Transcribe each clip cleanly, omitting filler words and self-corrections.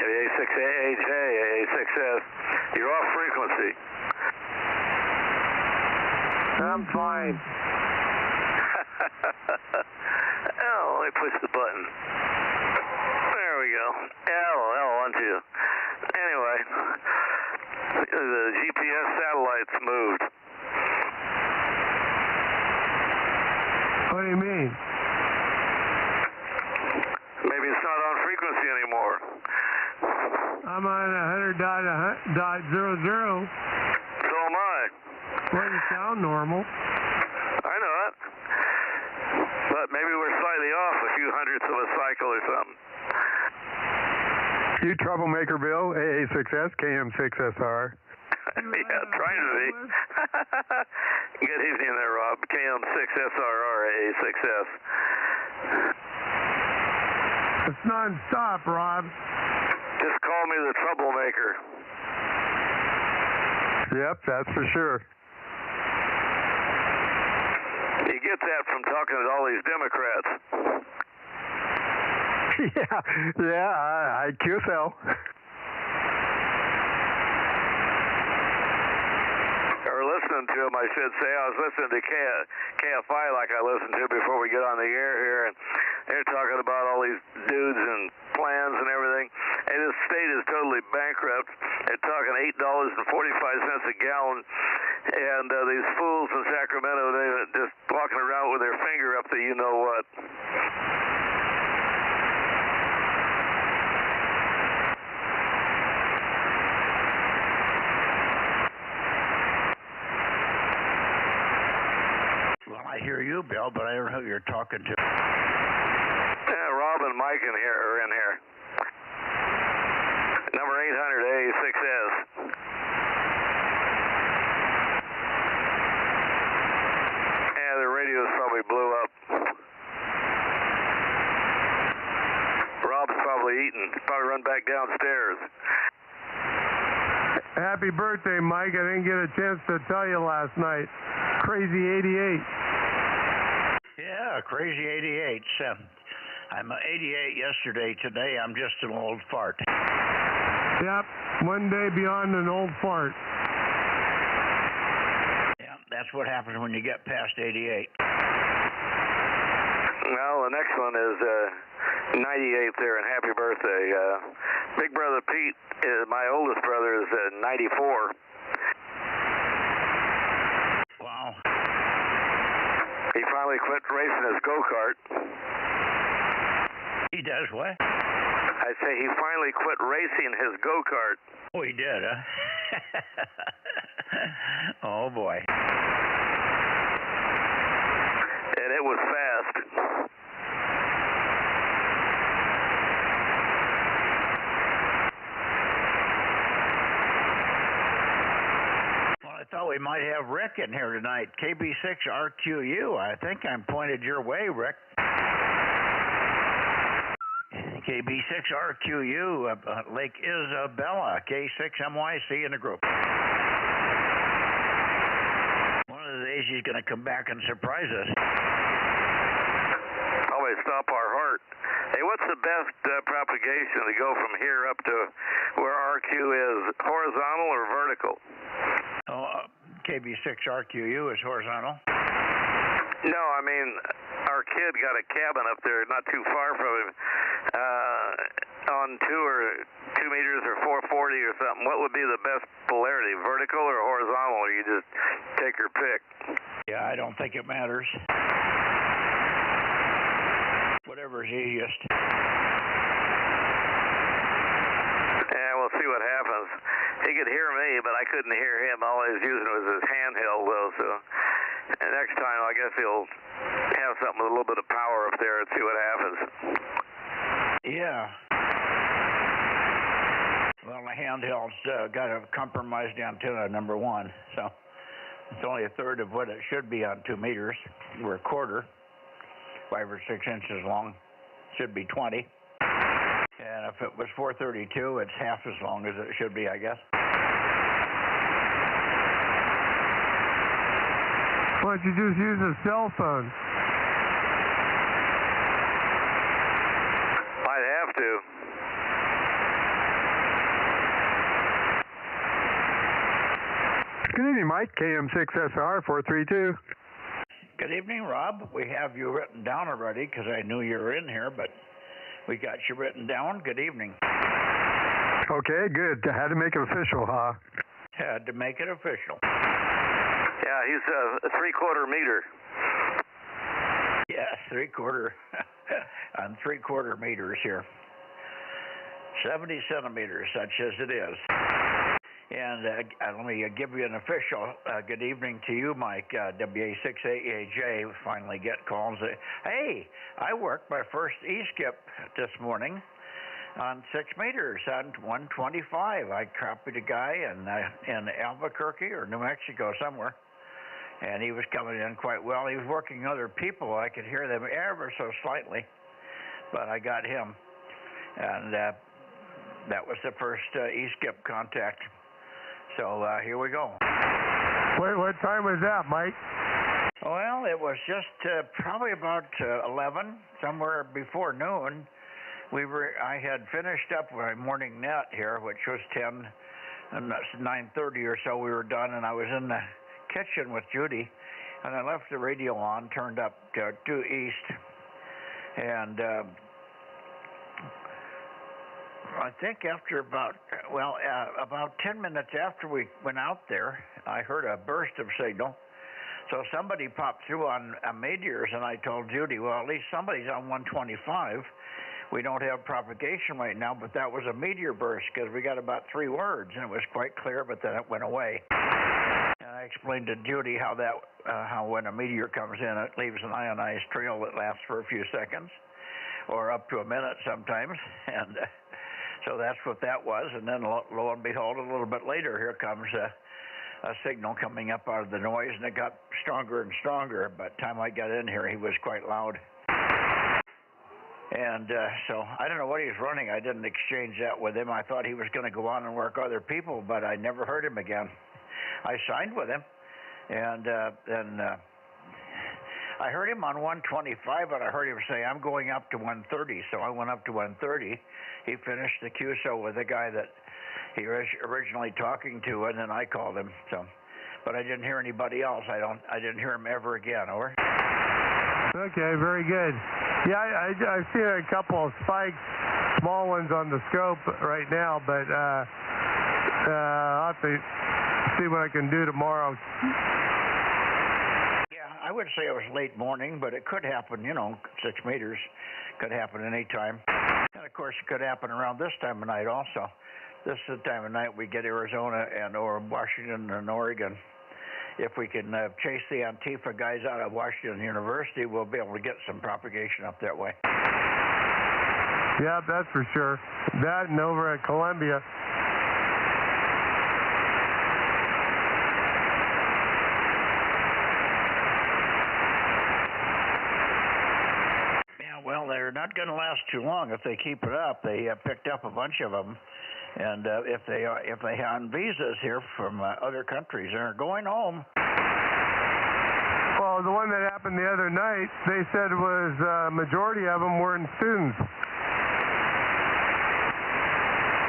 A6AH, A6S, you're off frequency. I'm fine. Oh, let me push the button. There we go. L12. Anyway, the GPS satellites moved. What do you mean? Maybe it's not on frequency anymore. I'm on 100.00. So am I. Well, you sound normal. I know it. But maybe we're slightly off a few hundredths of a cycle or something. You troublemaker, Bill, AA6S, KM6SR. Yeah, trying to be. Good evening there, Rob. KM6SRR, AA6S. It's non-stop, Rob. Just call me the troublemaker. Yep, that's for sure. You get that from talking to all these Democrats. Yeah, IQSL. Or listening to them, I should say. I was listening to KFI like I listened to before we get on the air here, and they're talking about all these dudes and plans and everything. And this state is totally bankrupt. They're talking $8.45 a gallon, and these fools in Sacramento, they're just walking around with their finger up the you-know-what. I hear you, Bill, but I don't know who you're talking to. Yeah, Rob and Mike are in here. Number 800 A6S. Yeah, the radios probably blew up. Rob's probably eating. Probably run back downstairs. Happy birthday, Mike. I didn't get a chance to tell you last night. Crazy 88. Yeah, crazy 88. I'm 88 yesterday. Today, I'm just an old fart. Yep, one day beyond an old fart. Yeah, that's what happens when you get past 88. Well, the next one is 98 there, and happy birthday. Big brother Pete, my oldest brother, is 94. Wow. He finally quit racing his go-kart. He does what? I say he finally quit racing his go-kart. Oh, he did, huh? Oh, boy. And it was fast. I thought we might have Rick in here tonight. KB6RQU. I think I'm pointed your way, Rick. KB6RQU, Lake Isabella, K6MYC in the group. One of the days he's going to come back and surprise us. Always stop our heart. Hey, what's the best propagation to go from here up to where RQ is? Horizontal or vertical? KB6RQU is horizontal. No, I mean, our kid got a cabin up there not too far from him on 2 meters or 440 or something. What would be the best polarity, vertical or horizontal? Or you just take your pick? Yeah, I don't think it matters. Whatever's easiest. Yeah, we'll see what happens. He could hear me, but I couldn't hear him. All he was using was his handheld, though. So next time, I guess he'll have something with a little bit of power up there and see what happens. Yeah. Well, the handheld's got a compromised antenna, number one. So it's only a third of what it should be on 2 meters. We're a quarter, 5 or 6 inches long. Should be 20. And if it was 432, it's half as long as it should be, I guess. Why don't you just use a cell phone? Might have to. Good evening, Mike. KM6SR 432. Good evening, Rob. We have you written down already because I knew you were in here, but we got you written down. Good evening. Okay, good. I had to make it official, huh? Had to make it official. Yeah, he's a 3/4 meter. Yeah, 3/4 on 3/4 meters here. 70 centimeters, such as it is. And let me give you an official good evening to you, Mike. WA6AJ finally get calls. Hey, I worked my first E-skip this morning on 6 meters on 125. I copied a guy in Albuquerque or New Mexico somewhere, and he was coming in quite well. He was working other people. I could hear them ever so slightly, but I got him, and that was the first E-skip contact. So here we go. What time was that, Mike? Well, it was just probably about 11, somewhere before noon. I had finished up my morning net here, which was 10, and 9:30 or so we were done, and I was in the kitchen with Judy, and I left the radio on, turned up due east, and I think after about 10 minutes after we went out there, I heard a burst of signal. So somebody popped through on meteors, and I told Judy, well, at least somebody's on 125. We don't have propagation right now, but that was a meteor burst because we got about 3 words, and it was quite clear, but then it went away. And I explained to Judy how when a meteor comes in, it leaves an ionized trail that lasts for a few seconds, or up to a minute sometimes, and so that's what that was. And then lo and behold, a little bit later, here comes a signal coming up out of the noise, and it got stronger and stronger. By the time I got in here, he was quite loud. And so I don't know what he was running. I didn't exchange that with him. I thought he was going to go on and work other people, but I never heard him again. I signed with him, and then I heard him on 125, and I heard him say, I'm going up to 130. So I went up to 130. He finished the QSO with the guy that he was originally talking to, and then I called him. So, but I didn't hear anybody else. I didn't hear him ever again. Over. Okay, very good. Yeah, I've seen a couple of spikes, small ones on the scope right now, but I'll have to see what I can do tomorrow. Yeah, I would say it was late morning, but it could happen, 6 meters could happen any time. And of course, it could happen around this time of night also. This is the time of night we get Arizona or Washington and Oregon. If we can chase the Antifa guys out of Washington University, we'll be able to get some propagation up that way. Yeah, that's for sure. That and over at Columbia. Yeah, well, they're not going to last too long if they keep it up. They picked up a bunch of them. And if they have visas here from other countries, they're going home. Well, the one that happened the other night, they said was majority of them weren't students.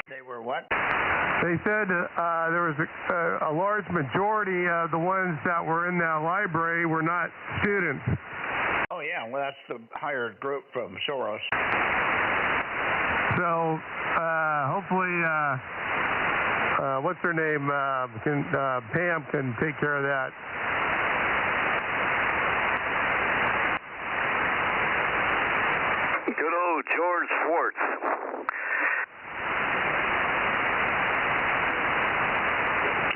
They were what? They said there was a large majority of the ones that were in that library were not students. Oh yeah, well that's the hired group from Soros. So hopefully, what's her name? Pam can take care of that. Good old George Schwartz.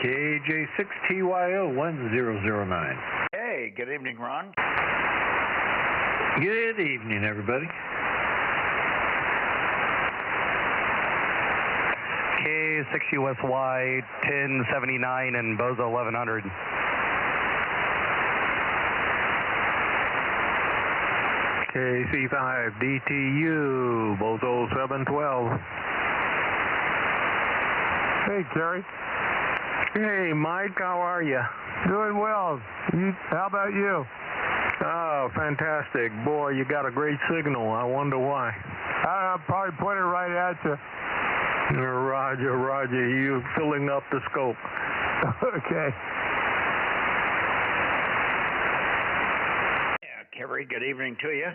KJ6TYO 1009. Hey, good evening, Ron. Good evening, everybody. K6USY 1079 and Bozo 1100. KC5DTU Bozo 712. Hey, Terry. Hey, Mike, how are you? Doing well. How about you? Oh, fantastic. Boy, you got a great signal. I wonder why. I'll probably point it right at you. Roger, Roger. You filling up the scope. Okay. very good evening to you.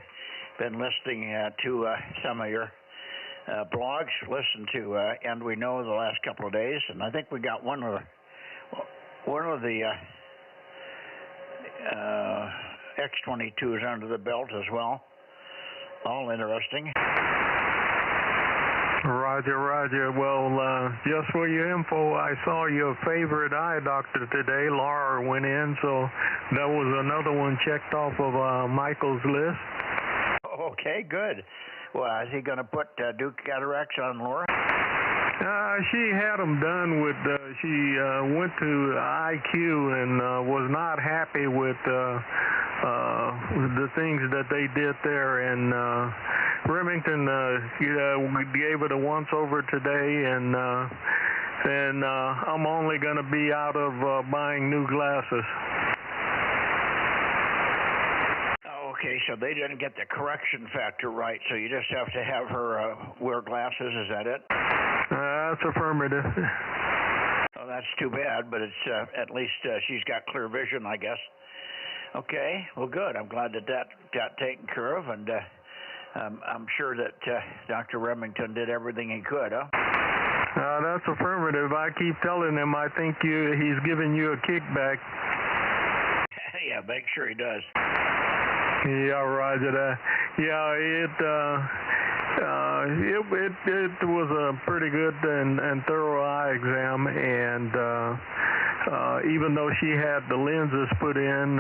Been listening to some of your blogs. Listened to And We Know the last couple of days, and I think we got one of the X-22s under the belt as well. All interesting. Roger. Well, just for your info, I saw your favorite eye doctor today. Laura went in, so that was another one checked off of Michael's list. Okay, good. Well, is he going to put Duke cataracts on Laura? She had them done with, she went to IQ and was not happy with the things that they did there. And Remington gave it a once-over today, and I'm only going to be out of buying new glasses. Okay, so they didn't get the correction factor right, so you just have to have her wear glasses, is that it? That's affirmative. Oh, that's too bad, but it's at least she's got clear vision, I guess. Okay, well, good. I'm glad that got taken care of, and I'm sure that Dr. Remington did everything he could, huh? That's affirmative. I keep telling him I think he's giving you a kickback. Yeah, make sure he does. Yeah, Roger that. Yeah, it was a pretty good and thorough eye exam, and even though she had the lenses put in,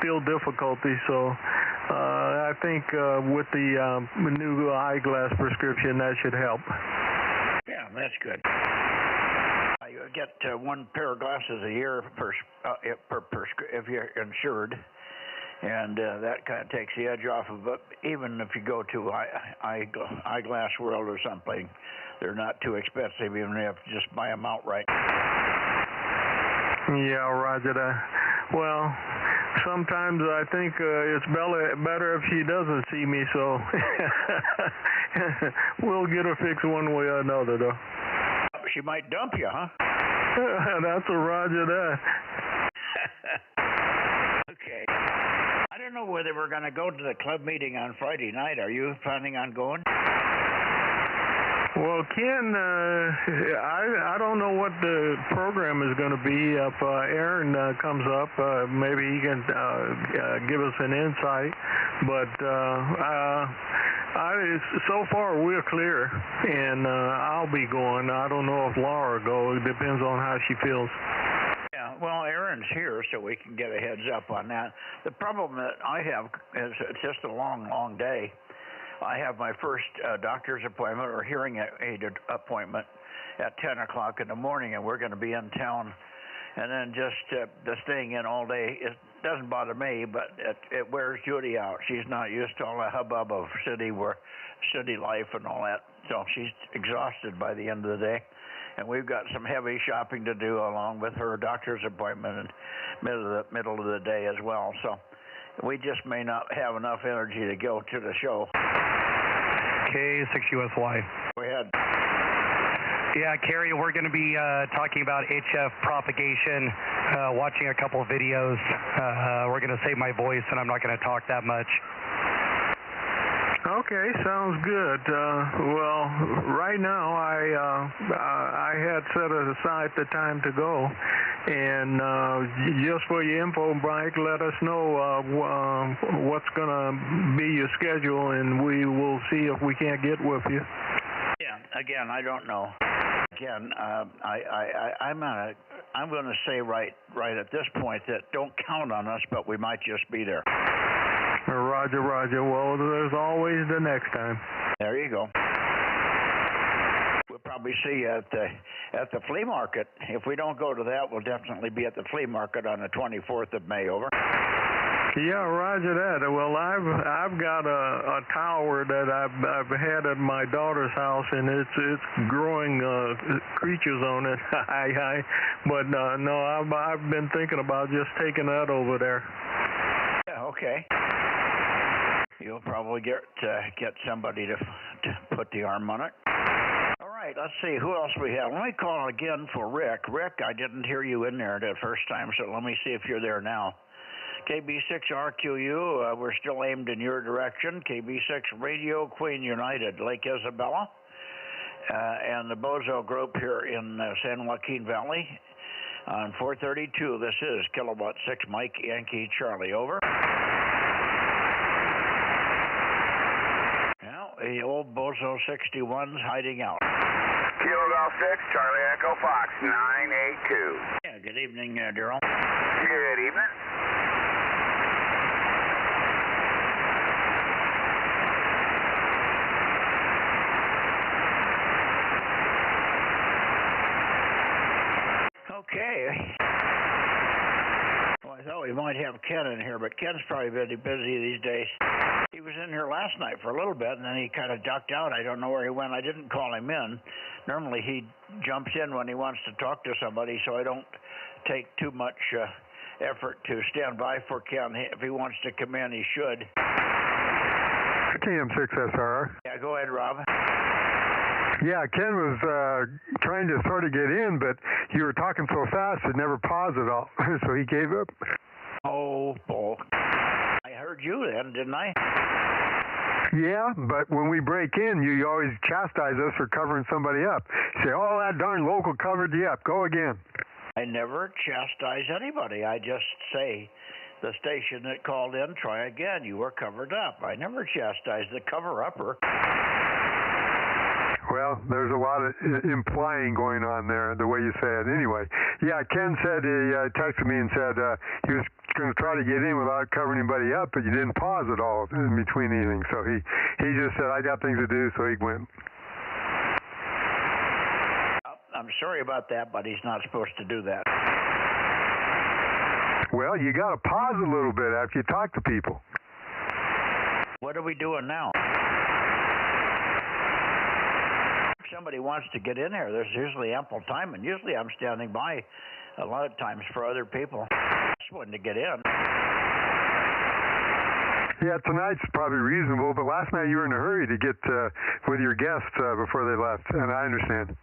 still difficulty. So I think with the new eyeglass prescription, that should help. Yeah, that's good. You get one pair of glasses a year if you're insured. And that kind of takes the edge off of it. Even if you go to Eyeglass World or something, they're not too expensive, even if you just buy them outright. Yeah, Roger that. Well, sometimes I think it's better if she doesn't see me, so we'll get her fixed one way or another, though. She might dump you, huh? That's a Roger that. Okay. I don't know whether we're going to go to the club meeting on Friday night. Are you planning on going? Well, Ken, I don't know what the program is going to be. If Aaron comes up, maybe he can give us an insight. But so far we're clear, and I'll be going. I don't know if Laura will go. It depends on how she feels. Yeah, well, Aaron's here, so we can get a heads up on that. The problem that I have is it's just a long, long day. I have my first doctor's appointment or hearing aid appointment at 10 o'clock in the morning, and we're going to be in town. And then just the staying in all day, it doesn't bother me, but it wears Judy out. She's not used to all the hubbub of city life and all that, so she's exhausted by the end of the day. And we've got some heavy shopping to do along with her doctor's appointment in middle of the day as well. So we just may not have enough energy to go to the show. K6USY. Go ahead. Yeah, Kerry, we're going to be talking about HF propagation, watching a couple of videos. We're going to save my voice, and I'm not going to talk that much. Okay, sounds good. Well, right now I had set aside the time to go, and just for your info, Mike, let us know what's going to be your schedule, and we will see if we can't get with you. Yeah, again, I don't know. Again, I'm going to say right at this point that don't count on us, but we might just be there. Roger. Well, there's always the next time. There you go. We'll probably see you at the flea market. If we don't go to that, we'll definitely be at the flea market on the 24th of May. Over. Yeah, Roger that. Well, I've got a tower that I've had at my daughter's house, and it's growing creatures on it. But no, I've been thinking about just taking that over there. Yeah, okay. You'll probably get somebody to put the arm on it. All right, let's see who else we have. Let me call again for Rick. Rick, I didn't hear you in there the first time, so let me see if you're there now. KB6RQU, we're still aimed in your direction. KB6 Radio Queen United, Lake Isabella, and the Bozo group here in San Joaquin Valley. On 432, this is Kilowatt 6 Mike Yankee Charlie, over. Now, the old Bozo 61's hiding out. Kilo Golf 6, Charlie Echo Fox, 982. Yeah, good evening, Daryl. Good evening. Okay. Well, I thought we might have Ken in here, but Ken's probably very busy these days. He was in here last night for a little bit, and then he kind of ducked out. I don't know where he went. I didn't call him in. Normally he jumps in when he wants to talk to somebody, so I don't take too much effort to stand by for Ken. If he wants to come in, he should. KM6SR. Yeah, go ahead, Rob. Yeah, Ken was trying to sort of get in, but you were talking so fast it never paused at all, so he gave up. Oh, bull. I heard you then, didn't I? Yeah, but when we break in, you always chastise us for covering somebody up. You say, oh, that darn local covered you up. Go again. I never chastise anybody. I just say, the station that called in, try again. You were covered up. I never chastise the cover-upper. Well, there's a lot of implying going on there, the way you say it. Anyway, yeah, Ken said, he texted me and said he was going to try to get in without covering anybody up, but you didn't pause at all in between anything. So he just said, I got things to do, so he went. I'm sorry about that, but he's not supposed to do that. Well, you got to pause a little bit after you talk to people. What are we doing now? Somebody wants to get in here, there's usually ample time, and usually I'm standing by a lot of times for other people. Just wanting to get in. Yeah, tonight's probably reasonable, but last night you were in a hurry to get with your guests before they left, and I understand.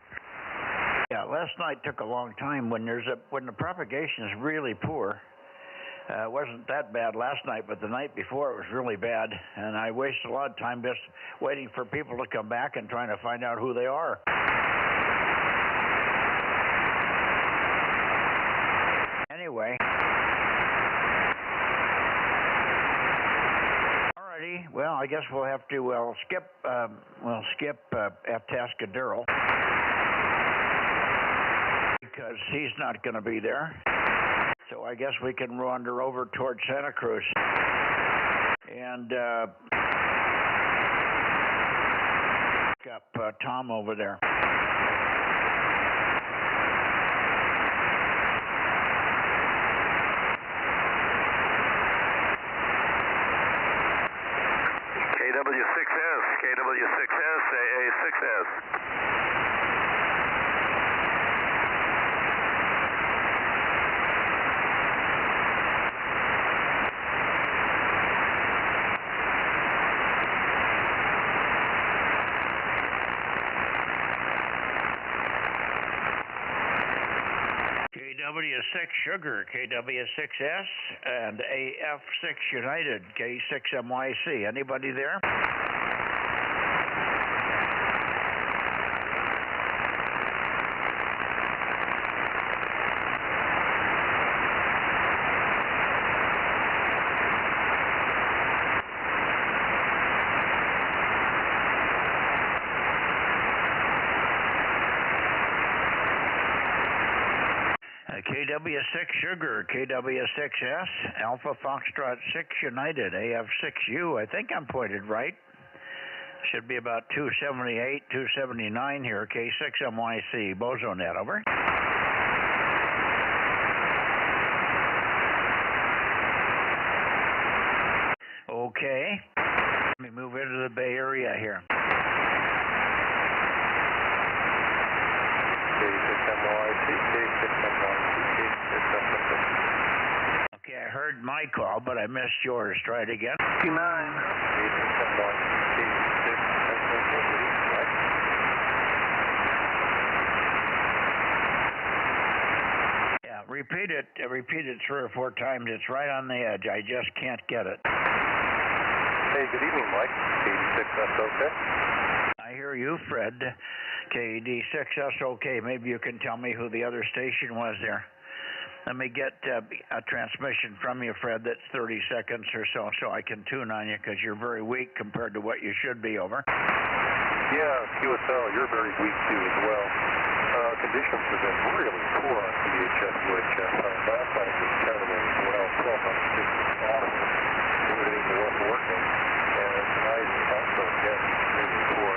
Yeah, last night took a long time when the propagation is really poor. It wasn't that bad last night, but the night before it was really bad, and I wasted a lot of time just waiting for people to come back and trying to find out who they are. Anyway. Alrighty, well, I guess we'll have to skip Atascadero because he's not going to be there. So I guess we can wander over towards Santa Cruz. And got Tom over there. KW6S, KW6S, AA6S. KW6 Sugar, KW6S, and AF6 United, K6MYC. Anybody there? KW6 Sugar, KW6S, Alpha Foxtrot 6 United, AF6U. I think I'm pointed right. Should be about 278, 279 here, K6MYC, Bozo Net, over. Okay. Let me move into the Bay Area here. Okay, I heard my call, but I missed yours. Try it again. 59. Yeah, Repeat it 3 or 4 times. It's right on the edge. I just can't get it. Hey, good evening, Mike. KD6SOK. I hear you, Fred. KD6SOK. Maybe you can tell me who the other station was there. Let me get a transmission from you, Fred, that's 30 seconds or so I can tune on you, because you're very weak compared to what you should be, over. Yeah, QSL, you're very weak too as well. Conditions have been really poor on VHF, UHF. Last night was terrible as well. 1206 was awful. Everything wasn't working. And tonight is also, again, really poor.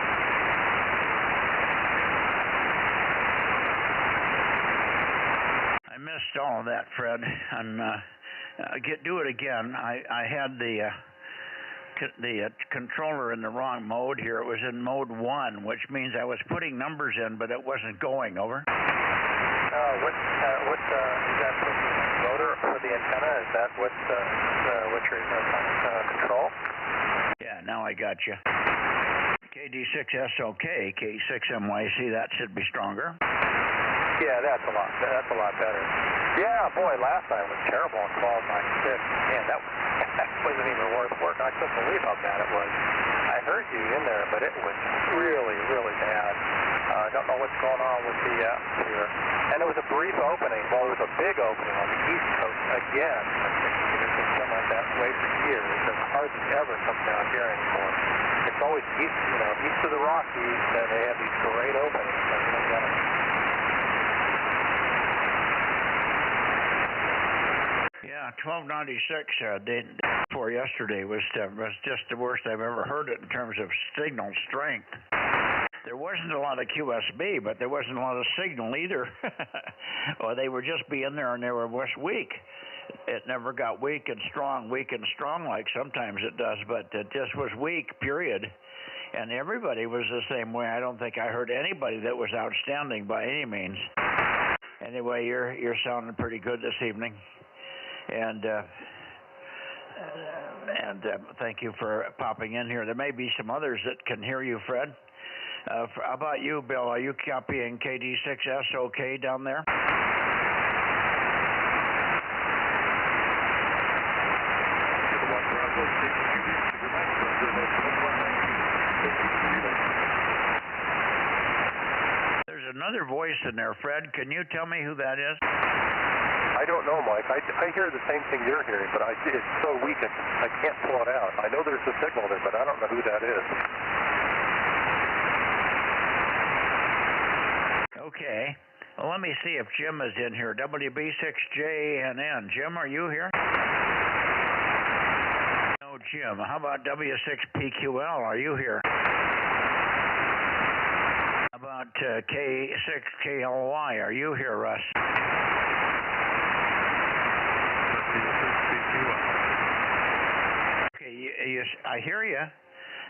I missed all of that, Fred. And do it again. I had the controller in the wrong mode here. It was in mode 1, which means I was putting numbers in, but it wasn't going, over. What is that for the motor for the antenna? Is that what you're trying to control? Yeah, now I got you. KD6SOK, K6MYC, that should be stronger. Yeah, that's a lot better. Yeah, boy, last night was terrible on 1296. Man, that wasn't even worth work. I couldn't believe how bad it was. I heard you in there, but it was really, really bad. I don't know what's going on with the atmosphere. And it was a brief opening. Well, it was a big opening on the East Coast again. It's been like that way for years. It hardly ever comes down here anymore. It's always east of the Rockies, and they have these great openings. Yeah, 1296 day before yesterday was just the worst I've ever heard it in terms of signal strength. There wasn't a lot of QSB, but there wasn't a lot of signal either. Or they would just be in there and they were just weak. It never got weak and strong like sometimes it does, but it just was weak, period. And everybody was the same way. I don't think I heard anybody that was outstanding by any means. Anyway, you're sounding pretty good this evening. And thank you for popping in here. There may be some others that can hear you, Fred. How about you, Bill? Are you copying KD6SOK down there? There's another voice in there, Fred. Can you tell me who that is? I don't know, Mike. I hear the same thing you're hearing, but it's so weak I can't pull it out. I know there's a signal there, but I don't know who that is. Okay. Well, let me see if Jim is in here. WB6JNN. Jim, are you here? No, Jim. How about W6PQL? Are you here? How about K6KLY? Are you here, Russ? Okay, I hear you.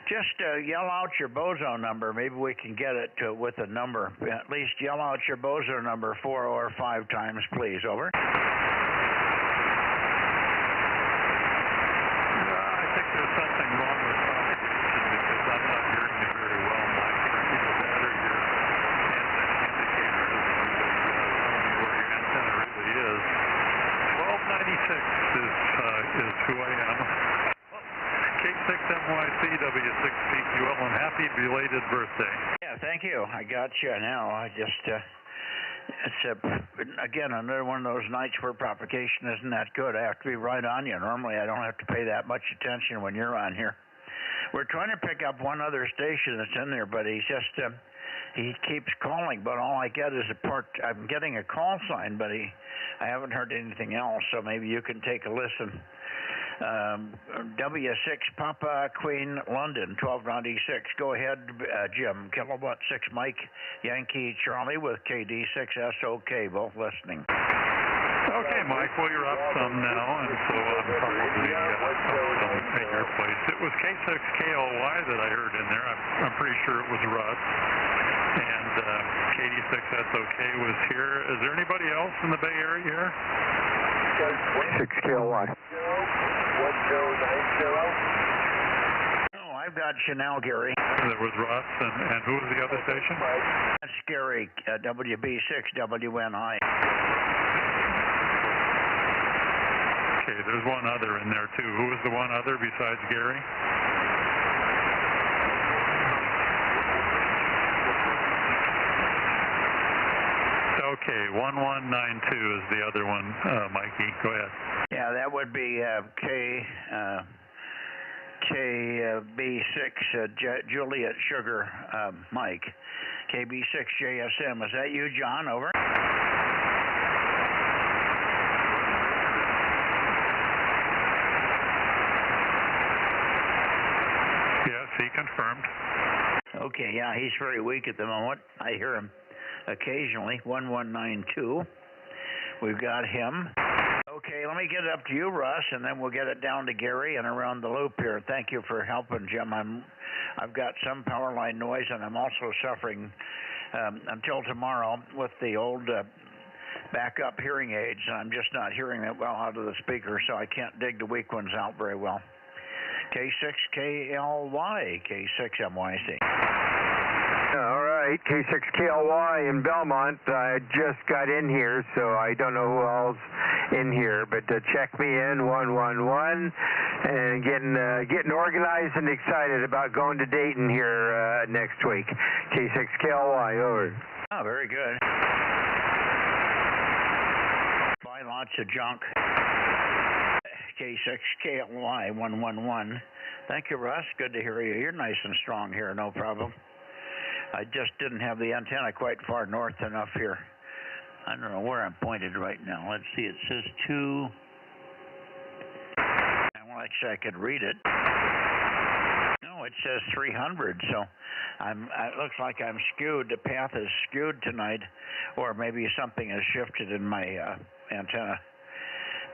Just yell out your Bozo number. Maybe we can get it with a number. At least yell out your Bozo number 4 or 5 times, please. Over. I think there's something wrong with propagation because I'm not hearing it very well, Mike. Either that or your indicator doesn't really tell me where your antenna really is. 1296 is who I am. K6MYC W6PQL, and happy belated birthday. Yeah, thank you. I got you now. I just, it's again another one of those nights where propagation isn't that good. I have to be right on you. Normally I don't have to pay that much attention when you're on here. We're trying to pick up one other station that's in there, but he's just, he keeps calling, but all I get is I'm getting a call sign, but I haven't heard anything else, so maybe you can take a listen. W6 Papa Queen London 1296. Go ahead, Jim. Kilowatt 6 Mike Yankee Charlie with KD6SOK, both listening. Okay, Mike. Well, you're up some now, and so I'm probably at your place. It was K6KLY that I heard in there. I'm pretty sure it was Russ. And KD6SOK was here. Is there anybody else in the Bay Area here? 6KLY. 1090. Oh, I've got Chanel, Gary. There was Russ, and who was the other station? That's Gary, WB6WNI. Okay, there's one other in there too. Who was the one other besides Gary? Okay, 1192 is the other one, Mikey. Go ahead. Yeah, that would be KB6 Juliet Sugar Mike. KB6 JSM. Is that you, John? Over. Yes, he confirmed. Okay, yeah, he's very weak at the moment. I hear him occasionally. 1192. We've got him. Okay, let me get it up to you, Russ, and then we'll get it down to Gary and around the loop here. Thank you for helping, Jim. I've got some power line noise, and I'm also suffering until tomorrow with the old backup hearing aids. I'm just not hearing it well out of the speaker, so I can't dig the weak ones out very well. K6KLY, K6MYC. All right, K6KLY in Belmont. I just got in here, so I don't know who else in here, but check me in, 111, and getting organized and excited about going to Dayton here next week. K6KLY, over. Oh, very good. Buy lots of junk. K6KLY 111. Thank you, Russ. Good to hear you. You're nice and strong here, no problem. I just didn't have the antenna quite far north enough here. I don't know where I'm pointed right now. Let's see. It says 2. Well, actually, I could read it. No, it says 300. So it looks like I'm skewed. The path is skewed tonight, or maybe something has shifted in my antenna.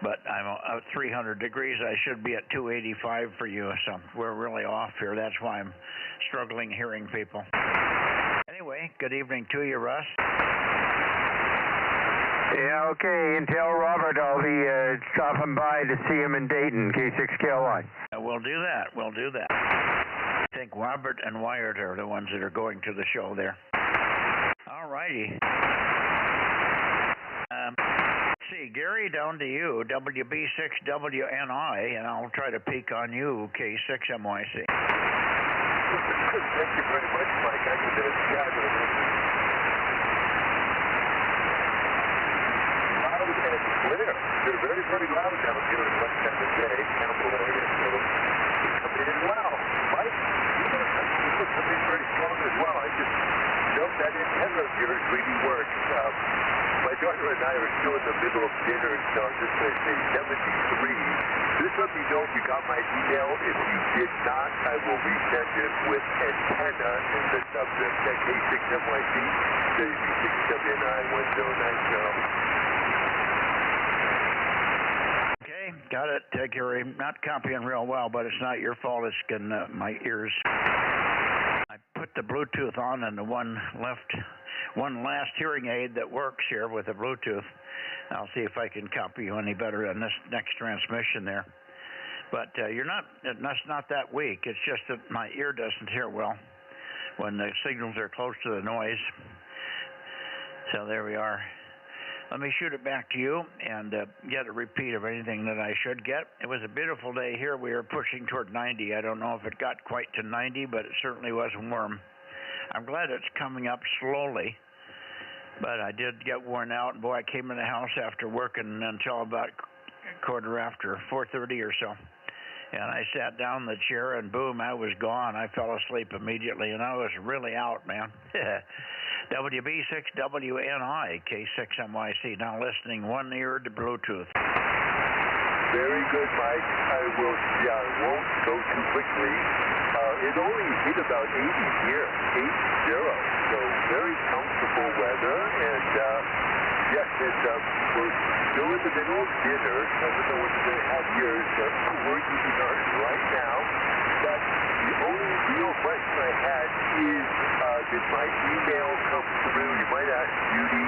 But I'm at 300 degrees. I should be at 285 for you, so we're really off here. That's why I'm struggling hearing people. Anyway, good evening to you, Russ. Yeah, okay. And tell Robert I'll be stopping by to see him in Dayton, K6KLY. We'll do that. We'll do that. I think Robert and Wyatt are the ones that are going to the show there. All righty. See, Gary, down to you, WB6WNI, and I'll try to peek on you, K6MYC. Thank you very much, Mike. I can chat with you. Loud and clear. They're very, very loud down here in West Tennessee. Council area, so coming in well. Mike, you look to be very strong as well. I just note that antenna of yours really works. My daughter and I are still in the middle of dinner, so I'm just going to say 73. Just let me know if you got my email. If you did not, I will resend it with antenna in the subject at K6MYC, WB6WNI 1090. Okay, got it, Gary. Not copying real well, but it's not your fault. It's in my ears. I put the Bluetooth on and the one last hearing aid that works here with the Bluetooth. I'll see if I can copy you any better on this next transmission there. But that's not that weak. It's just that my ear doesn't hear well when the signals are close to the noise. So there we are. Let me shoot it back to you and get a repeat of anything that I should get. It was a beautiful day here. We were pushing toward 90. I don't know if it got quite to 90, but it certainly was warm. I'm glad it's coming up slowly, but I did get worn out. And boy, I came in the house after working until about 4:30 or so. And I sat down in the chair, and boom, I was gone. I fell asleep immediately, and I was really out, man. WB6WNI, K6MYC, now listening one ear to Bluetooth. Very good, Mike. I won't go too quickly. It only hit about 80 here, 80. So very comfortable weather, and yes, we're still in the middle of dinner. I don't know what you're going to have here. We're using ours right now, but the only real question I had is, did my email come through? You might ask Judy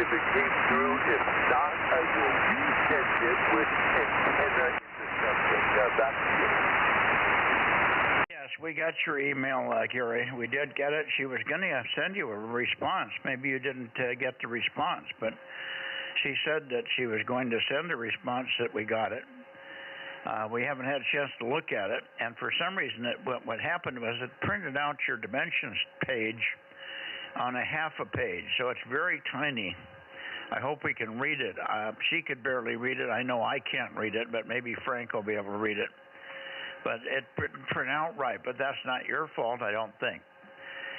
if it came through. If not, I will resend it with antenna in the subject. Back to you. Yes, we got your email, Gary. We did get it. She was going to send you a response. Maybe you didn't get the response, but she said that she was going to send a response that we got it. We haven't had a chance to look at it, and for some reason, what happened was it printed out your dimensions page on a half a page, so it's very tiny. I hope we can read it. She could barely read it. I know I can't read it, but maybe Frank will be able to read it. But it didn't print out right, but that's not your fault, I don't think.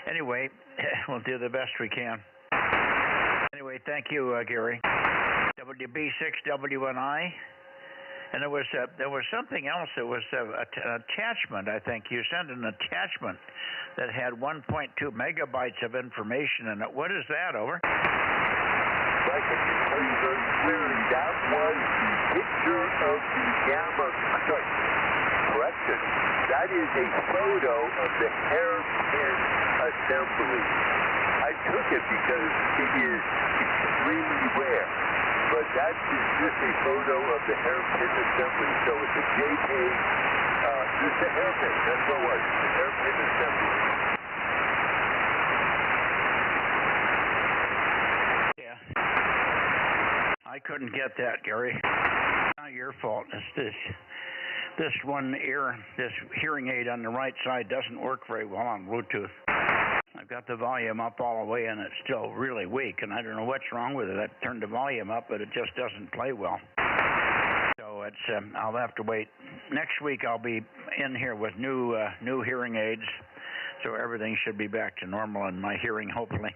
Anyway, we'll do the best we can. Anyway, thank you, Gary. WB6WNI. And there was something else. It was an attachment, I think. You sent an attachment that had 1.2 megabytes of information in it. What is that, over? I can tell you very clearly, that was the picture of the gamma. Correction. That is a photo of the hairpin assembly. I took it because it is extremely rare. But that is just a photo of the hairpin assembly. So it's a JPEG, just a hairpin. That's what it was. The hairpin assembly. Yeah. I couldn't get that, Gary. Not your fault. It's this one ear, this hearing aid on the right side doesn't work very well on Bluetooth. I've got the volume up all the way, and it's still really weak, and I don't know what's wrong with it. I turned the volume up, but it just doesn't play well. So it's I'll have to wait. Next week I'll be in here with new hearing aids, so everything should be back to normal in my hearing, hopefully.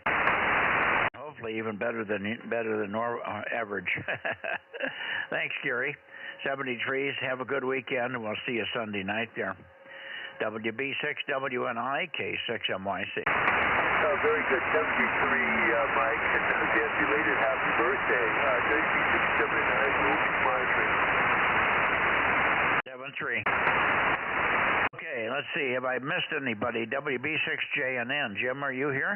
Hopefully even better than average. Thanks, Gary. 73s. Have a good weekend, and we'll see you Sunday night there. WB6WNI, K6MYC. Very good. 73, Mike, and again, belated happy birthday. WB6WNI will be monitoring. 73. Okay, let's see. Have I missed anybody? WB6JNN. Jim, are you here?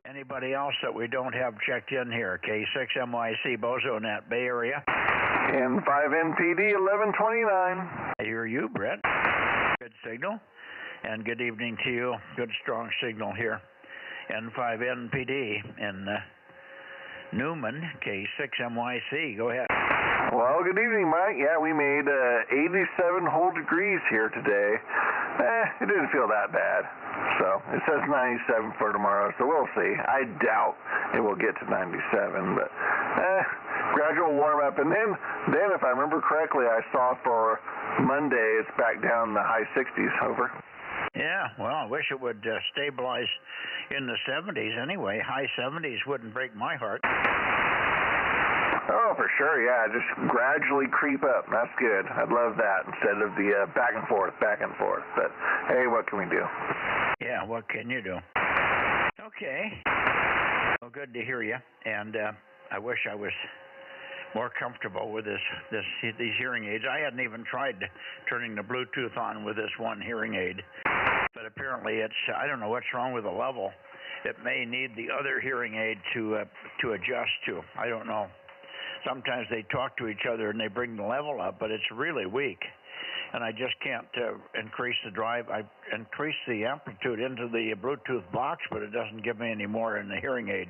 Anybody else that we don't have checked in here? K6MYC, Bozo Net, Bay Area. N5NPD 1129. I hear you, Brett. Good signal. And good evening to you. Good strong signal here. N5NPD in Newman, K6MYC. Go ahead. Well, good evening, Mike. Yeah, we made 87 whole degrees here today. It didn't feel that bad. So it says 97 for tomorrow, so we'll see. I doubt it will get to 97, but gradual warm up. And then if I remember correctly, I saw for Monday it's back down in the high 60s. Over. Yeah, well, I wish it would stabilize in the 70s anyway. High 70s wouldn't break my heart. Oh, for sure, yeah. Just gradually creep up. That's good. I'd love that instead of the back and forth. But, hey, what can we do? Yeah, what can you do? Okay. Well, good to hear you. And I wish I was more comfortable with these hearing aids. I hadn't even tried turning the Bluetooth on with this one hearing aid. But apparently I don't know what's wrong with the level. It may need the other hearing aid to adjust to. I don't know. Sometimes they talk to each other and they bring the level up, but it's really weak. And I just can't increase the drive. I increased the amplitude into the Bluetooth box, but it doesn't give me any more in the hearing aid.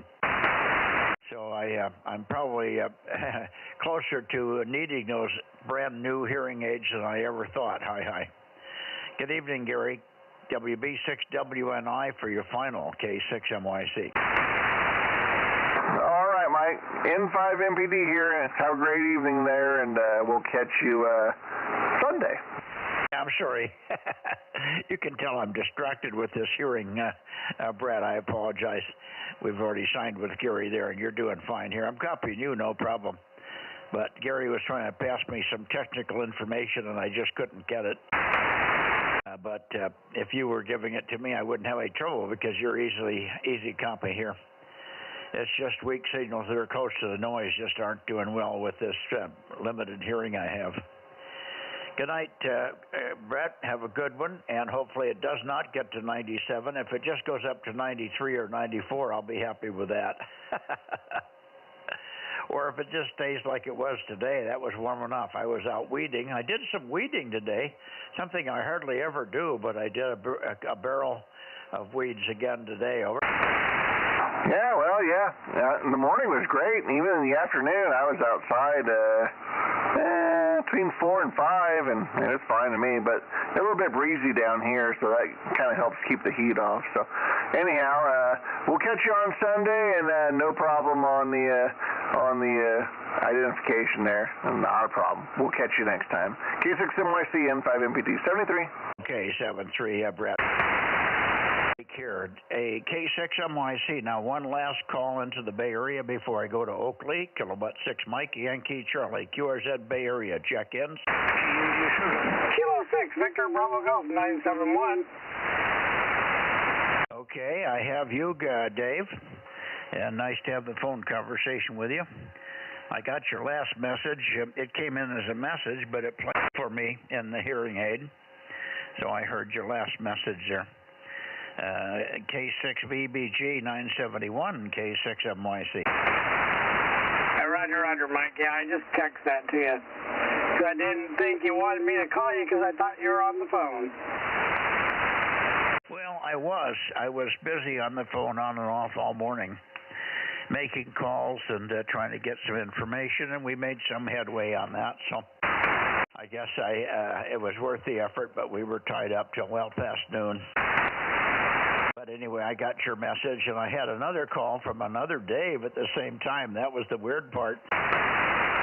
So I'm probably closer to needing those brand new hearing aids than I ever thought. Hi. Good evening, Gary. WB6WNI for your final, K6MYC. All right, Mike. N5MPD here. Have a great evening there, and we'll catch you Sunday. I'm sorry. You can tell I'm distracted with this hearing, Brad. I apologize. We've already signed with Gary there, and you're doing fine here. I'm copying you, no problem. But Gary was trying to pass me some technical information, and I just couldn't get it. But if you were giving it to me, I wouldn't have any trouble because you're easy copy here. It's just weak signals that are close to the noise just aren't doing well with this limited hearing I have. Good night, Brett. Have a good one, and hopefully it does not get to 97. If it just goes up to 93 or 94, I'll be happy with that. Or if it just stays like it was today, that was warm enough. I was out weeding. I did some weeding today, something I hardly ever do, but I did a barrel of weeds again today. Over. Yeah, well, yeah. In the morning was great, and even in the afternoon, I was outside between 4 and 5, and it's fine to me. But a little bit breezy down here, so that kind of helps keep the heat off. So, anyhow, we'll catch you on Sunday, and no problem on the identification there. Not a problem. We'll catch you next time. K6NYC N5MPT 73. Okay, 73, Brett. Here, a K6NYC. Now, one last call into the Bay Area before I go to Oakley. Kilowatt 6 Mike, Yankee Charlie, QRZ Bay Area. Check-ins. Kilo 6, Victor Bravo Golf 971. Okay, I have you, Dave. And nice to have the phone conversation with you. I got your last message. It came in as a message, but it played for me in the hearing aid. So I heard your last message there. K6VBG 971, K6MYC. Roger, Mike. Yeah, I just texted that to you. So I didn't think you wanted me to call you because I thought you were on the phone. Well, I was busy on the phone on and off all morning, making calls and trying to get some information, and we made some headway on that. So I guess it was worth the effort, but we were tied up till well past noon. But anyway, I got your message, and I had another call from another Dave at the same time. That was the weird part.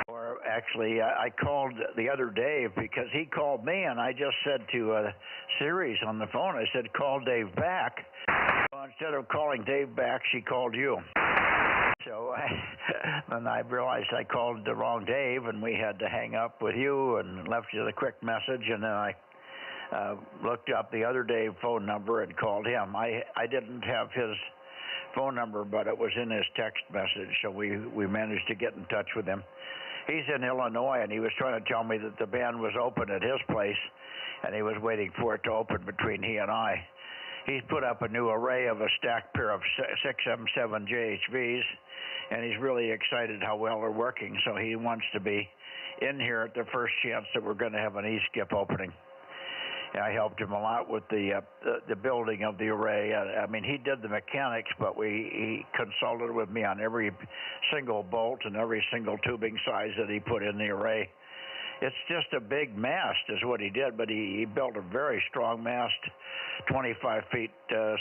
Or actually, I called the other Dave because he called me, and I just said to Siri's on the phone, I said, call Dave back. So instead of calling Dave back, she called you. So then I realized I called the wrong Dave, and we had to hang up with you and left you the quick message, and then I looked up the other Dave phone number and called him. I didn't have his phone number, but it was in his text message, so we managed to get in touch with him. He's in Illinois, and he was trying to tell me that the band was open at his place, and he was waiting for it to open between he and I. He's put up a new array of a stacked pair of 6M7 JHVs, and he's really excited how well they're working, so he wants to be in here at the first chance that we're going to have an E-skip opening. I helped him a lot with the building of the array. I mean, he did the mechanics, but he consulted with me on every single bolt and every single tubing size that he put in the array. It's just a big mast is what he did, but he built a very strong mast, 25 feet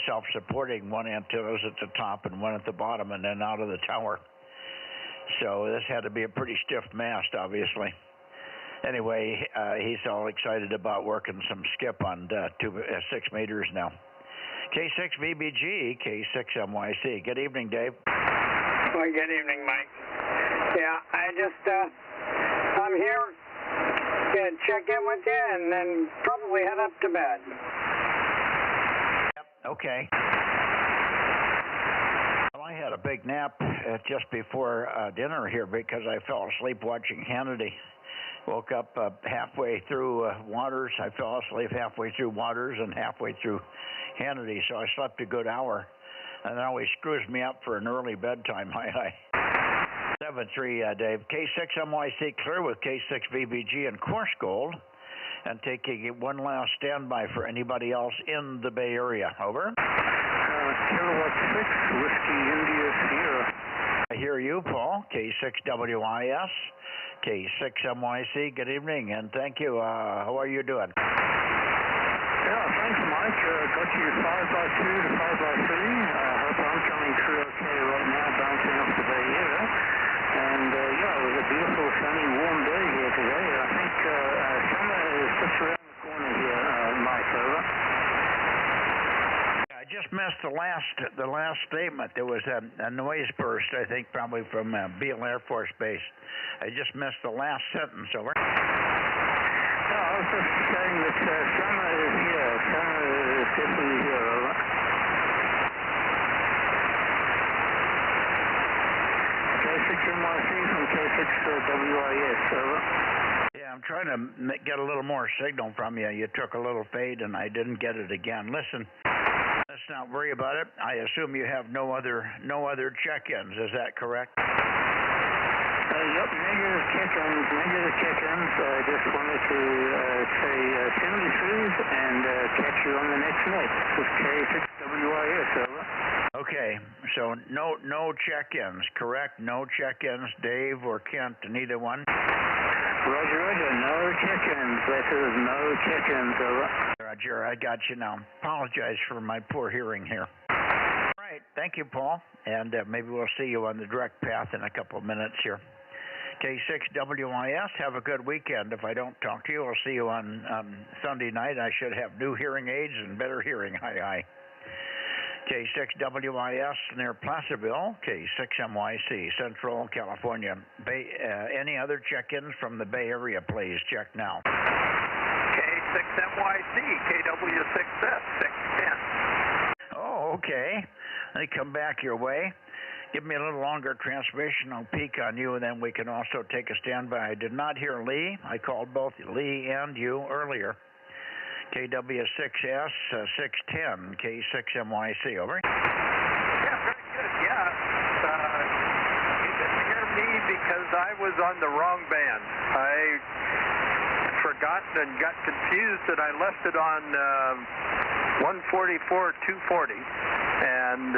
self-supporting, one antennas at the top and one at the bottom, and then out of the tower. So this had to be a pretty stiff mast, obviously. Anyway, he's all excited about working some skip on 6 meters now. K6VBG, K6MYC. Good evening, Dave. Well, good evening, Mike. Yeah, I just, I'm here to check in with you and then probably head up to bed. Yep, okay. Well, I had a big nap just before dinner here because I fell asleep watching Hannity. Woke up halfway through Waters. I fell asleep halfway through Waters and halfway through Hannity, so I slept a good hour. And it always screws me up for an early bedtime. Hi. 7-3, Dave. K6MYC clear with K6VBG and course gold. And taking one last standby for anybody else in the Bay Area. Over. Kilowatt 6, Whiskey India Sierra. I hear you, Paul. K6WIS. K6MYC, good evening, and thank you. How are you doing? Yeah, thanks, Mike. Got you 5x2 to 5x3. Hope I'm coming through okay right now, bouncing off the Bay Area. And, yeah, it was a beautiful, sunny, warm day here today. I think summer is just around the corner here, Mike. Over. I just missed the last statement. There was a noise burst, I think, probably from Beale Air Force Base. I just missed the last sentence. Over. No, I was just saying that summer is here. Summer is definitely here. Over. K6NYC from K6WIS. Over. Yeah, I'm trying to get a little more signal from you. You took a little fade, and I didn't get it again. Listen. Let's not worry about it. I assume you have no other check-ins. Is that correct? Yep, negative check-ins. I just wanted to say 73s and catch you on the next net with K6WIS. Over. Okay, so no check-ins, correct? No check-ins, Dave or Kent, neither one? Roger, Roger, no check-ins. This is no check-ins, over. Roger, I got you now. Apologize for my poor hearing here. All right, thank you, Paul, and maybe we'll see you on the direct path in a couple of minutes here. K6WIS, have a good weekend. If I don't talk to you, I'll see you on Sunday night. I should have new hearing aids and better hearing. Hi. K6WIS near Placerville, K6MYC, Central California. Any other check-ins from the Bay Area, please? Check now. K6MYC, KW6S, 610. Oh, okay. Let me come back your way. Give me a little longer transmission. I'll peek on you, and then we can also take a standby. I did not hear Lee. I called both Lee and you earlier. KW6S 610, K6MYC, over. Yeah, very good. Yeah. You didn't hear me because I was on the wrong band. I forgot and got confused that I left it on 144 240, and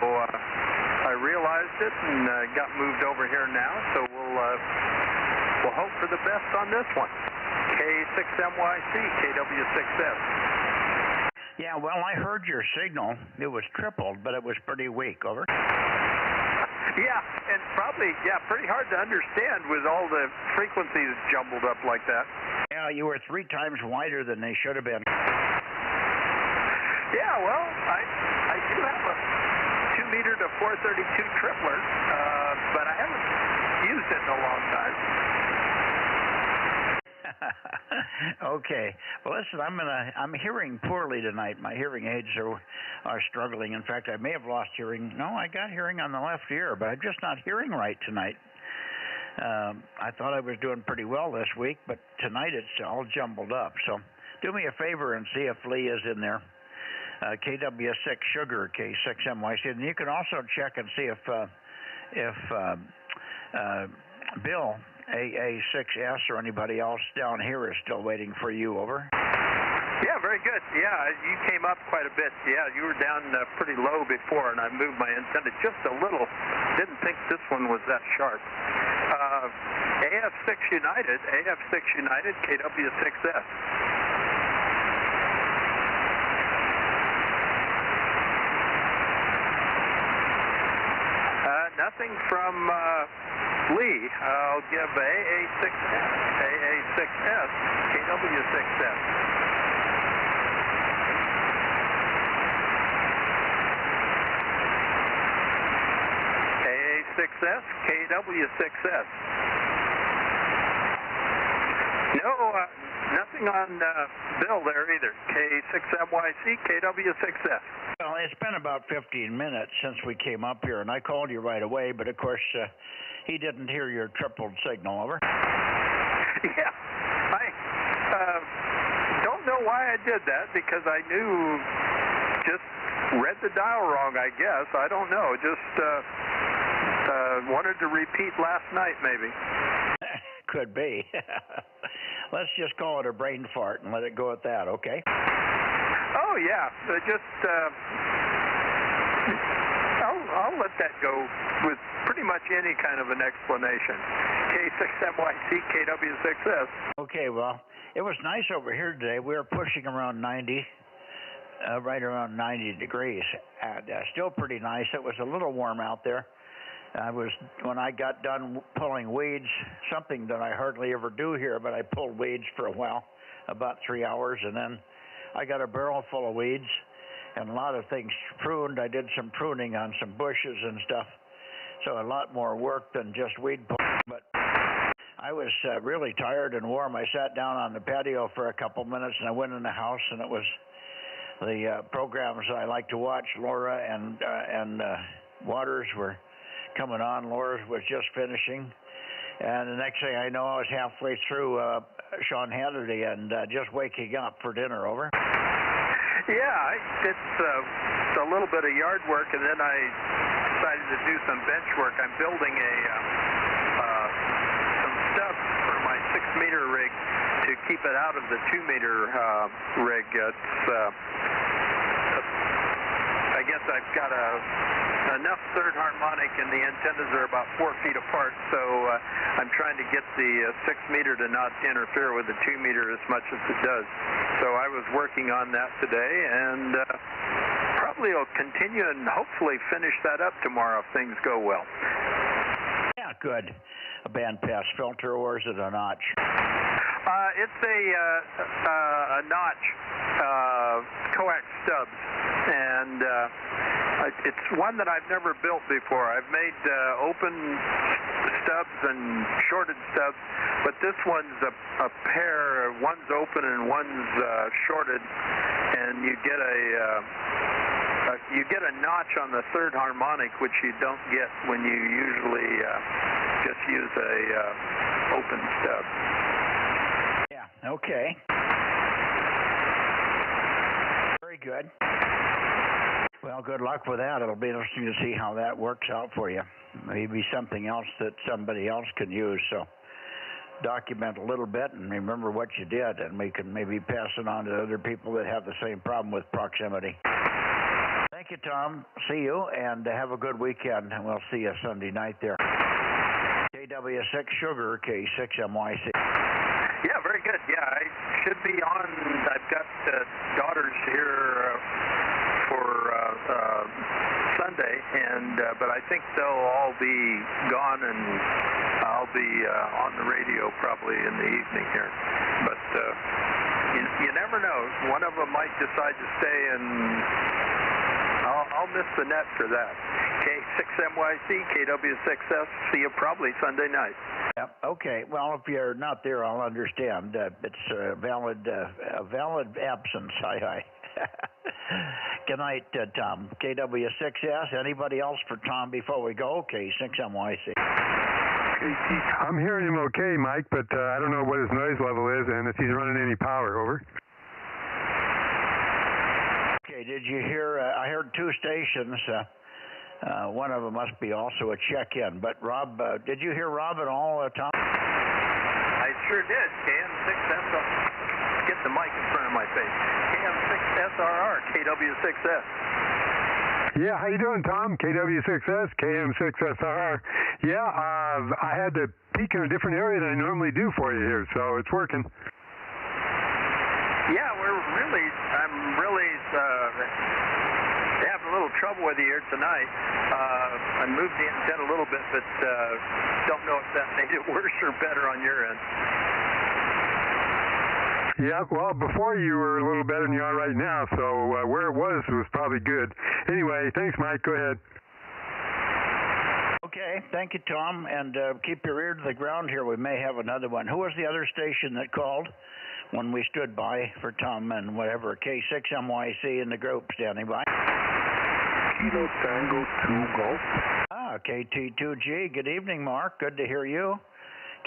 so I realized it and got moved over here now. So we'll hope for the best on this one. K6MYC, KW6S. Yeah, well, I heard your signal. It was tripled, but it was pretty weak, over. Yeah, and probably, pretty hard to understand with all the frequencies jumbled up like that. Yeah, you were 3 times wider than they should have been. Yeah, well, I do have a 2 meter to 432 tripler, but I haven't used it in a long time. Okay. Well, listen, I'm hearing poorly tonight. My hearing aids are struggling. In fact, I may have lost hearing. No, I got hearing on the left ear, but I'm just not hearing right tonight. I thought I was doing pretty well this week, but tonight it's all jumbled up. So do me a favor and see if Lee is in there. KW6 Sugar, K6MYC. And you can also check and see if Bill, AA6S, or anybody else down here is still waiting for you, over. Yeah, very good. Yeah, you came up quite a bit. Yeah, you were down pretty low before, and I moved my antenna just a little. Didn't think this one was that sharp. AF6 United, KW6S. Nothing from Lee. I'll give AA6S, KW6S. AA6S, KW6S. No, nothing on Bill there either. K6MYC, KW6S. Well, it's been about 15 minutes since we came up here, and I called you right away, but of course, he didn't hear your tripled signal, over. Yeah, I don't know why I did that, because I knew, just read the dial wrong, I guess. I don't know, just wanted to repeat last night, maybe. Could be. Let's just call it a brain fart and let it go at that, okay? Oh, yeah, I'll let that go with pretty much any kind of an explanation. K6MYC, KW6S. Okay, well, it was nice over here today. We were pushing around 90, right around 90 degrees. And, still pretty nice. It was a little warm out there. When I got done pulling weeds, something that I hardly ever do here, but I pulled weeds for a while, about 3 hours, and then I got a barrel full of weeds and a lot of things pruned. I did some pruning on some bushes and stuff, so a lot more work than just weed pulling. But I was really tired and warm. I sat down on the patio for a couple minutes, and I went in the house, and it was the programs I like to watch. Laura and Waters were coming on. Laura was just finishing, and the next thing I know, I was halfway through Sean Hannity and just waking up for dinner, over. Yeah, it's a little bit of yard work, and then I decided to do some bench work. I'm building some stuff for my 6-meter rig to keep it out of the 2-meter rig. It's, I guess chance. I've got enough third harmonic, and the antennas are about 4 feet apart, so I'm trying to get the 6 meter to not interfere with the 2 meter as much as it does. So I was working on that today, and probably will continue and hopefully finish that up tomorrow if things go well. Yeah, good. A bandpass filter, or is it a notch? It's a notch coax stubs, and it's one that I've never built before. I've made open stubs and shorted stubs, but this one's a pair. One's open and one's shorted, and you get a notch on the third harmonic, which you don't get when you usually just use a open stub. Yeah, okay. Very good. Well, good luck with that. It'll be interesting to see how that works out for you. Maybe something else that somebody else can use. So document a little bit and remember what you did, and we can maybe pass it on to other people that have the same problem with proximity. Thank you, Tom. See you, and have a good weekend, and we'll see you Sunday night there. KW6 Sugar, K6MYC. Yeah, very good. Yeah, I should be on. I've got daughters here for Sunday, but I think they'll all be gone, and I'll be on the radio probably in the evening here. But you never know. One of them might decide to stay, and I'll miss the net for that. K6MYC, KW6S. See you probably Sunday night. Yep. Okay. Well, if you're not there, I'll understand. It's a valid absence. Hi. Good night, Tom. KW6S. Anybody else for Tom before we go? K6MYC. I'm hearing him okay, Mike, but I don't know what his noise level is and if he's running any power. Over. Okay. Did you hear? I heard two stations. One of them must be also a check-in. But Rob, did you hear Rob at all, Tom? I sure did. KM6S. Get the mic in front of my face. KM6SRR, KW6S. Yeah, how you doing, Tom? KW6S, KM6SRR. Yeah, I had to peek in a different area than I normally do for you here, so it's working. Yeah, I'm really having a little trouble with you here tonight. I moved the antenna a little bit, but don't know if that made it worse or better on your end. Yeah, well, before you were a little better than you are right now, so where it was probably good. Anyway, thanks, Mike. Go ahead. Okay, thank you, Tom, and keep your ear to the ground here. We may have another one. Who was the other station that called when we stood by for Tom and whatever? K6MYC in the group standing by. Kilo Tango 2 Golf. KT2G. Good evening, Mark. Good to hear you.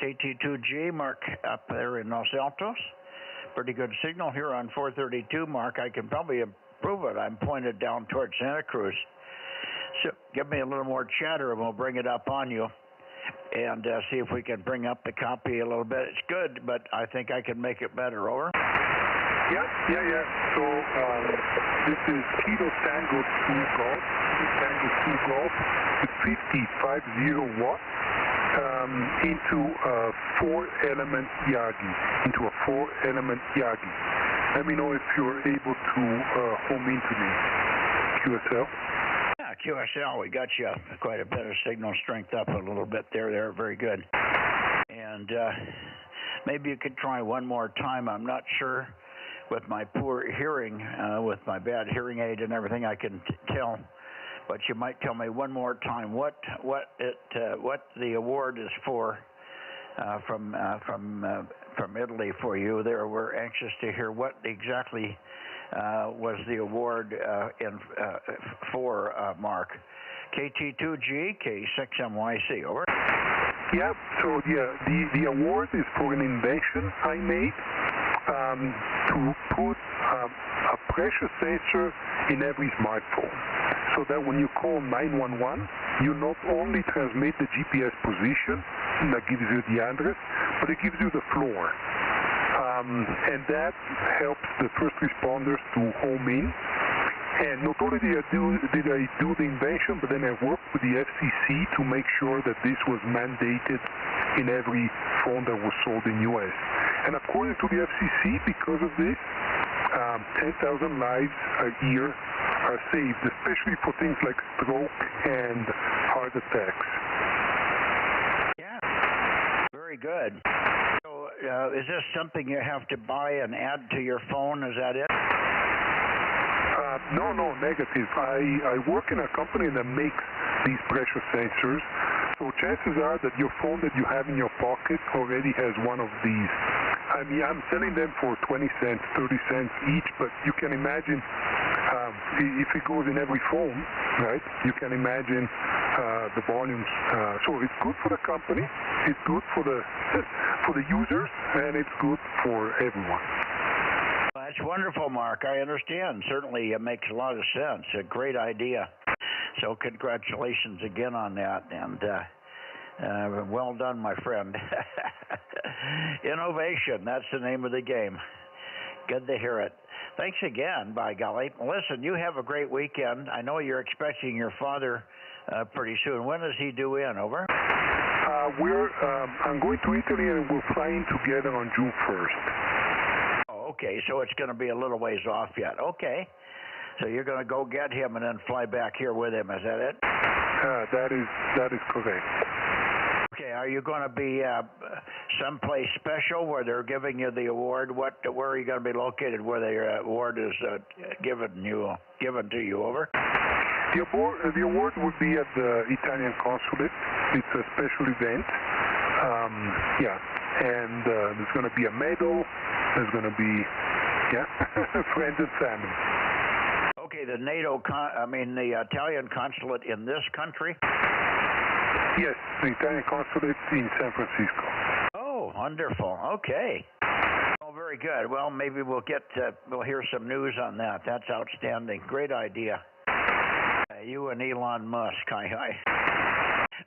KT2G, Mark, up there in Los Altos. Pretty good signal here on 432, Mark. I can probably improve it. I'm pointed down towards Santa Cruz. So give me a little more chatter and we'll bring it up on you and see if we can bring up the copy a little bit. It's good, but I think I can make it better. Over. Yeah. So this is Kilo Tango 2 Golf. Tango 2 Golf with 50 watts. Into a 4-element Yagi. Let me know if you're able to home into me. QSL? Yeah, QSL. We got you quite a bit of signal strength up a little bit there. Very good. And maybe you could try one more time. I'm not sure with my poor hearing, with my bad hearing aid and everything, I can tell. But you might tell me one more time what the award is for from Italy for you. There, we're anxious to hear what exactly was the award for Mark. KT2G, K6MYC. Over. Yeah. So the award is for an invention I made to put a pressure sensor in every smartphone, so that when you call 911, you not only transmit the GPS position that gives you the address, but it gives you the floor. And that helps the first responders to home in. And not only did I do the invention, but then I worked with the FCC to make sure that this was mandated in every phone that was sold in U.S. And according to the FCC, because of this, 10,000 lives a year are saved, especially for things like stroke and heart attacks. Yeah, very good. So is this something you have to buy and add to your phone? Is that it? No, negative. I work in a company that makes these pressure sensors, so chances are that your phone that you have in your pocket already has one of these. I mean, I'm selling them for 20 cents, 30 cents each, but you can imagine if it goes in every phone, right, you can imagine the volumes. So it's good for the company, it's good for the users, and it's good for everyone. That's wonderful, Mark. I understand. Certainly it makes a lot of sense. A great idea. So congratulations again on that, and well done, my friend. Innovation, that's the name of the game. Good to hear it. Thanks again, by golly. Listen, you have a great weekend. I know you're expecting your father pretty soon. When does he due in? Over? I'm going to Italy, and we're flying together on June 1st. Oh, okay. So it's going to be a little ways off yet. Okay. So you're going to go get him and then fly back here with him. Is that it? That is correct. Okay. Are you going to be someplace special where they're giving you the award? Where are you going to be located where the award is given to you? Over? The award would be at the Italian consulate. It's a special event. And there's going to be a medal. There's going to be, friends and family. Okay, the the Italian consulate in this country? Yes, the Italian consulate in San Francisco. Oh, wonderful. Okay. Oh, very good. Well, maybe we'll hear some news on that. That's outstanding. Great idea. You and Elon Musk. Hi.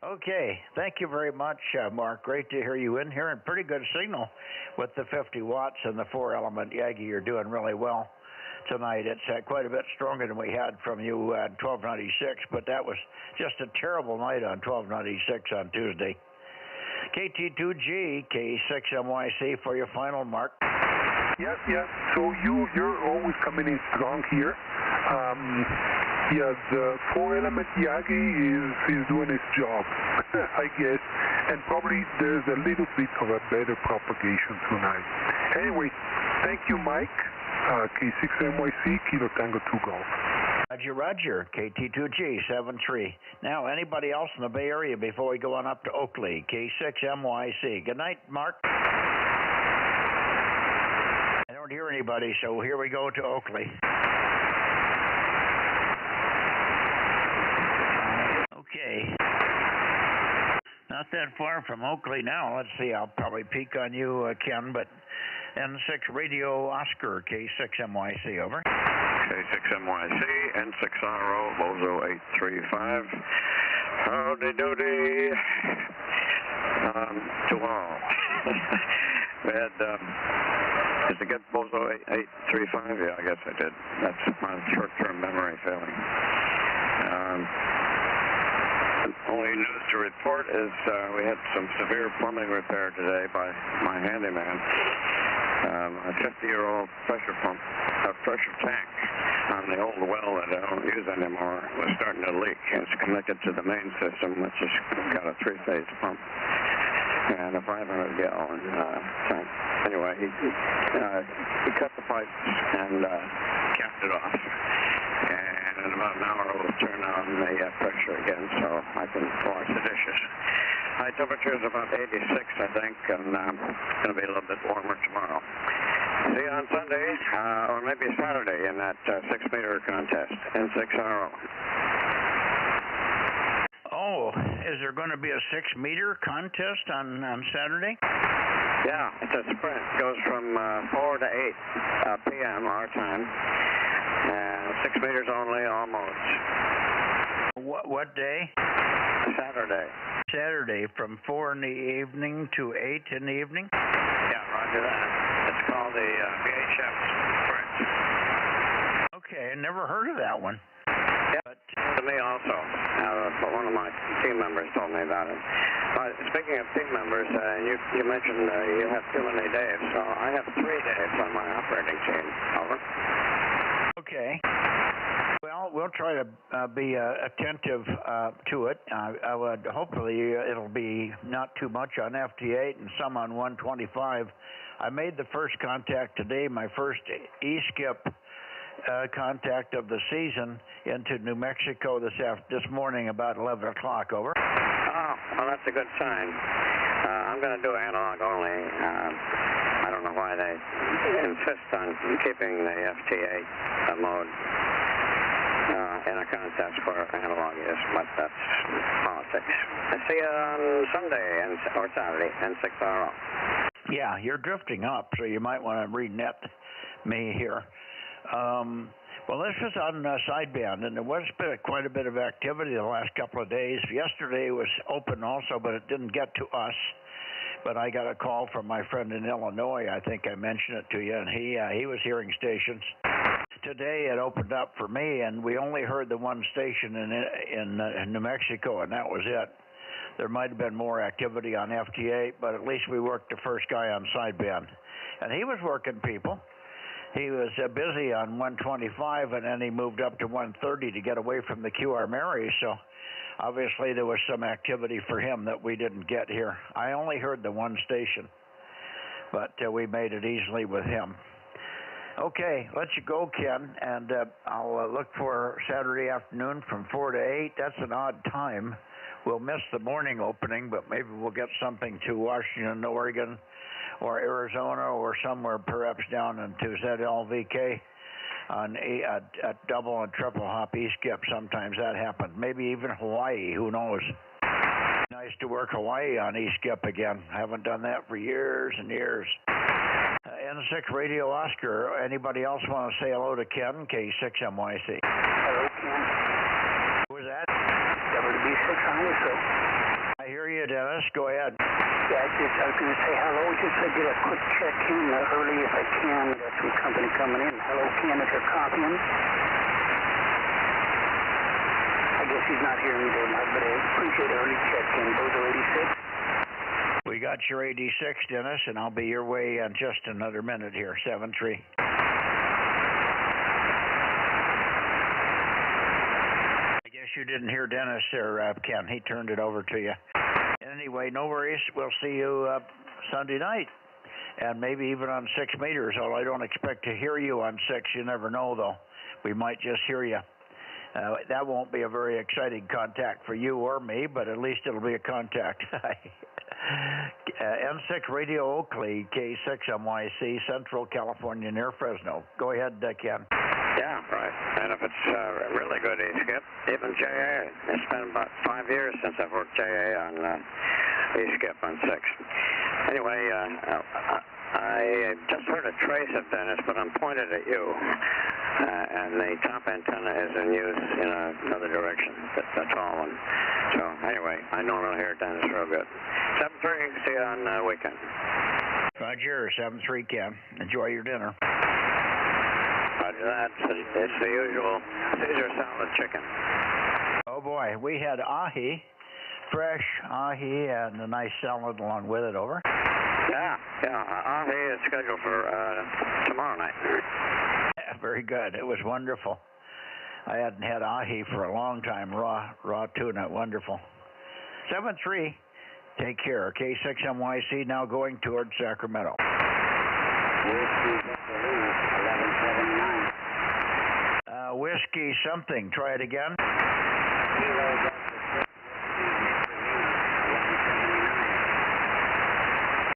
Okay. Thank you very much, Mark. Great to hear you in here, and pretty good signal with the 50 watts and the 4-element Yagi. You're doing really well tonight. It's quite a bit stronger than we had from you at 1296, but that was just a terrible night on 1296 on Tuesday. KT2G, K6MYC for your final, Mark. Yeah. So you're always coming in strong here. The 4-element Yagi is doing its job, I guess, and probably there's a little bit of a better propagation tonight. Anyway, thank you, Mike. K6MYC, Kilo Tango 2 Golf. Roger. KT2G 73. Now, anybody else in the Bay Area before we go on up to Oakley? K6MYC. Good night, Mark. I don't hear anybody, so here we go to Oakley. Okay. Not that far from Oakley now. Let's see. I'll probably peek on you, Ken, but N6 Radio Oscar, K6MYC, over. K6MYC, N6RO, Bozo 835. Howdy doody. To all. We had, did you get Bozo 835? Yeah, I guess I did. That's my short-term memory failing. Only news to report is we had some severe plumbing repair today by my handyman. A 50-year-old pressure tank on the old well that I don't use anymore was starting to leak. It's connected to the main system, which has got a 3-phase pump and a 500-gallon tank. Anyway, he cut the pipes and capped it off. And in about an hour, we'll turn on the pressure again so I can wash the dishes. High temperature is about 86, I think, and it's going to be a little bit warmer tomorrow. See you on Sunday, or maybe Saturday, in that 6-meter contest, N6RO. Oh, is there going to be a 6-meter contest on Saturday? Yeah, it's a sprint. It goes from 4 to 8 p.m. our time. 6 meters only, almost. What day? Saturday. Saturday, from 4 in the evening to 8 in the evening? Yeah, roger that. It's called the VHF sprint. Okay, never heard of that one. Yeah, but to me also. One of my team members told me about it. Speaking of team members, you mentioned you have too many Daves, so I have 3 Daves on my operating team. Over. Okay. Well, we'll try to be attentive to it. I would hopefully it'll be not too much on FT8 and some on 125. I made the first contact today, my first E-skip contact of the season into New Mexico this morning about 11 o'clock. Over. Oh, well, that's a good sign. I'm going to do analog only. I don't know why they insist on keeping the FT8 mode in a contest where analog is, but that's politics. I see you on Sunday or Saturday, N6RO. Yeah, you're drifting up, so you might want to re-net me here. Well, this is on sideband, and there was quite a bit of activity the last couple of days. Yesterday was open also, but it didn't get to us. But I got a call from my friend in Illinois. I think I mentioned it to you, and he was hearing stations. Today it opened up for me, and we only heard the one station in New Mexico, and that was it. There might have been more activity on FT8, but at least we worked the first guy on sideband. And he was working people. He was busy on 125, and then he moved up to 130 to get away from the QR Mary, so obviously there was some activity for him that we didn't get here. I only heard the one station, but we made it easily with him. Okay, let you go, Ken, and I'll look for Saturday afternoon from 4 to 8. That's an odd time. We'll miss the morning opening, but maybe we'll get something to Washington, Oregon, or Arizona, or somewhere perhaps down into ZLVK on a double and triple hop E-skip. Sometimes that happens. Maybe even Hawaii, who knows. Nice to work Hawaii on E-skip again. I haven't done that for years and years. N6 Radio Oscar. Anybody else want to say hello to Ken, K6MYC? Hello, Ken. Who was that? WB6 on your show. I hear you, Dennis. Go ahead. Yeah, I was going to say hello. Just to get a quick check in early if I can. Got some company coming in. Hello, Ken, if you're copying. I guess he's not hearing me there, Mike, but I appreciate an early check in. Bozo 86. We got your 86, Dennis, and I'll be your way in just another minute here. 7-3. You didn't hear Dennis there, Ken. He turned it over to you. Anyway, no worries. We'll see you Sunday night, and maybe even on 6 meters, although I don't expect to hear you on 6. You never know, though. We might just hear you. That won't be a very exciting contact for you or me, but at least it'll be a contact. N6 Radio Oakley, K6MYC, Central California near Fresno. Go ahead, Ken. Yeah, right. And if it's really good E-skip, even JA. It's been about 5 years since I've worked JA on E-skip on 6. Anyway, I just heard a trace of Dennis, but I'm pointed at you. And the top antenna is in use in another direction, the tall one. So anyway, I normally hear Dennis real good. 7-3, see you on weekend. Roger, 7-3, Ken. Enjoy your dinner. Roger that. It's the usual Caesar salad chicken. Oh boy, we had ahi, fresh ahi, and a nice salad along with it. Over. Yeah. Ahi is scheduled for tomorrow night. Yeah, very good. It was wonderful. I hadn't had ahi for a long time. Raw tuna, wonderful. 7-3. Take care. K6MYC now going towards Sacramento. Whiskey something. Try it again.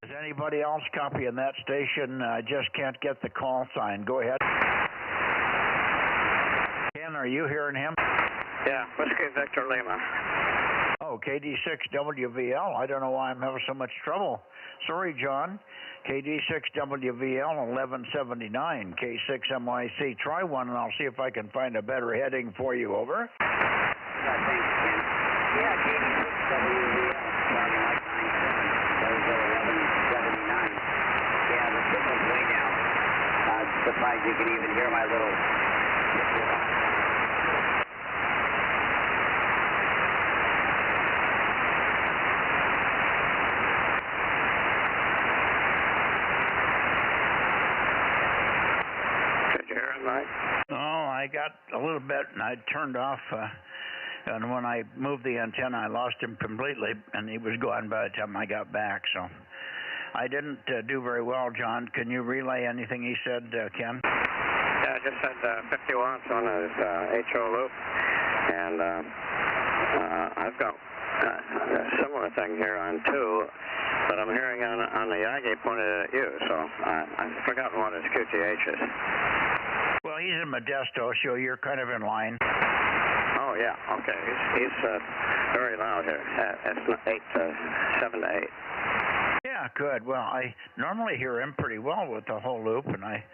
Is anybody else copying that station? I just can't get the call sign. Go ahead. Ken, are you hearing him? Yeah, Whiskey Victor Lima. Oh, KD6WVL. I don't know why I'm having so much trouble. Sorry, John. KD6WVL 1179, K6MYC. Try one, and I'll see if I can find a better heading for you. Over. Thanks, Ken. Yeah, KD6WVL, starting like 97, Bozo 1179. Yeah, the signal's way down. I'm surprised you can even hear my little Oh, I got a little bit, and I turned off, and when I moved the antenna, I lost him completely, and he was gone by the time I got back, so I didn't do very well, John. Can you relay anything he said, Ken? Yeah, I just said 50 watts on his HO loop, and I've got a similar thing here on 2, but I'm hearing on the Yagi pointed at you, so I've forgotten what his QTH is. Well, he's in Modesto, so you're kind of in line. Oh, yeah, okay. He's very loud here. It's 7 to 8. Yeah, good. Well, I normally hear him pretty well with the whole loop, and I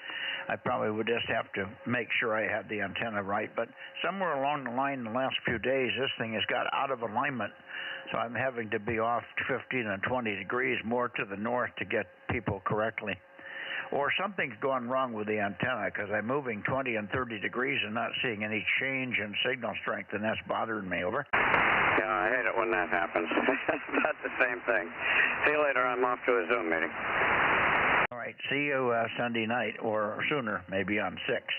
probably would just have to make sure I had the antenna right. But somewhere along the line in the last few days, this thing has got out of alignment, so I'm having to be off 15 and 20 degrees more to the north to get people correctly. Or something's going wrong with the antenna because I'm moving 20 and 30 degrees and not seeing any change in signal strength, and that's bothering me. Over. Yeah, I hate it when that happens. About the same thing. See you later. I'm off to a Zoom meeting. All right. See you Sunday night or sooner, maybe on 6.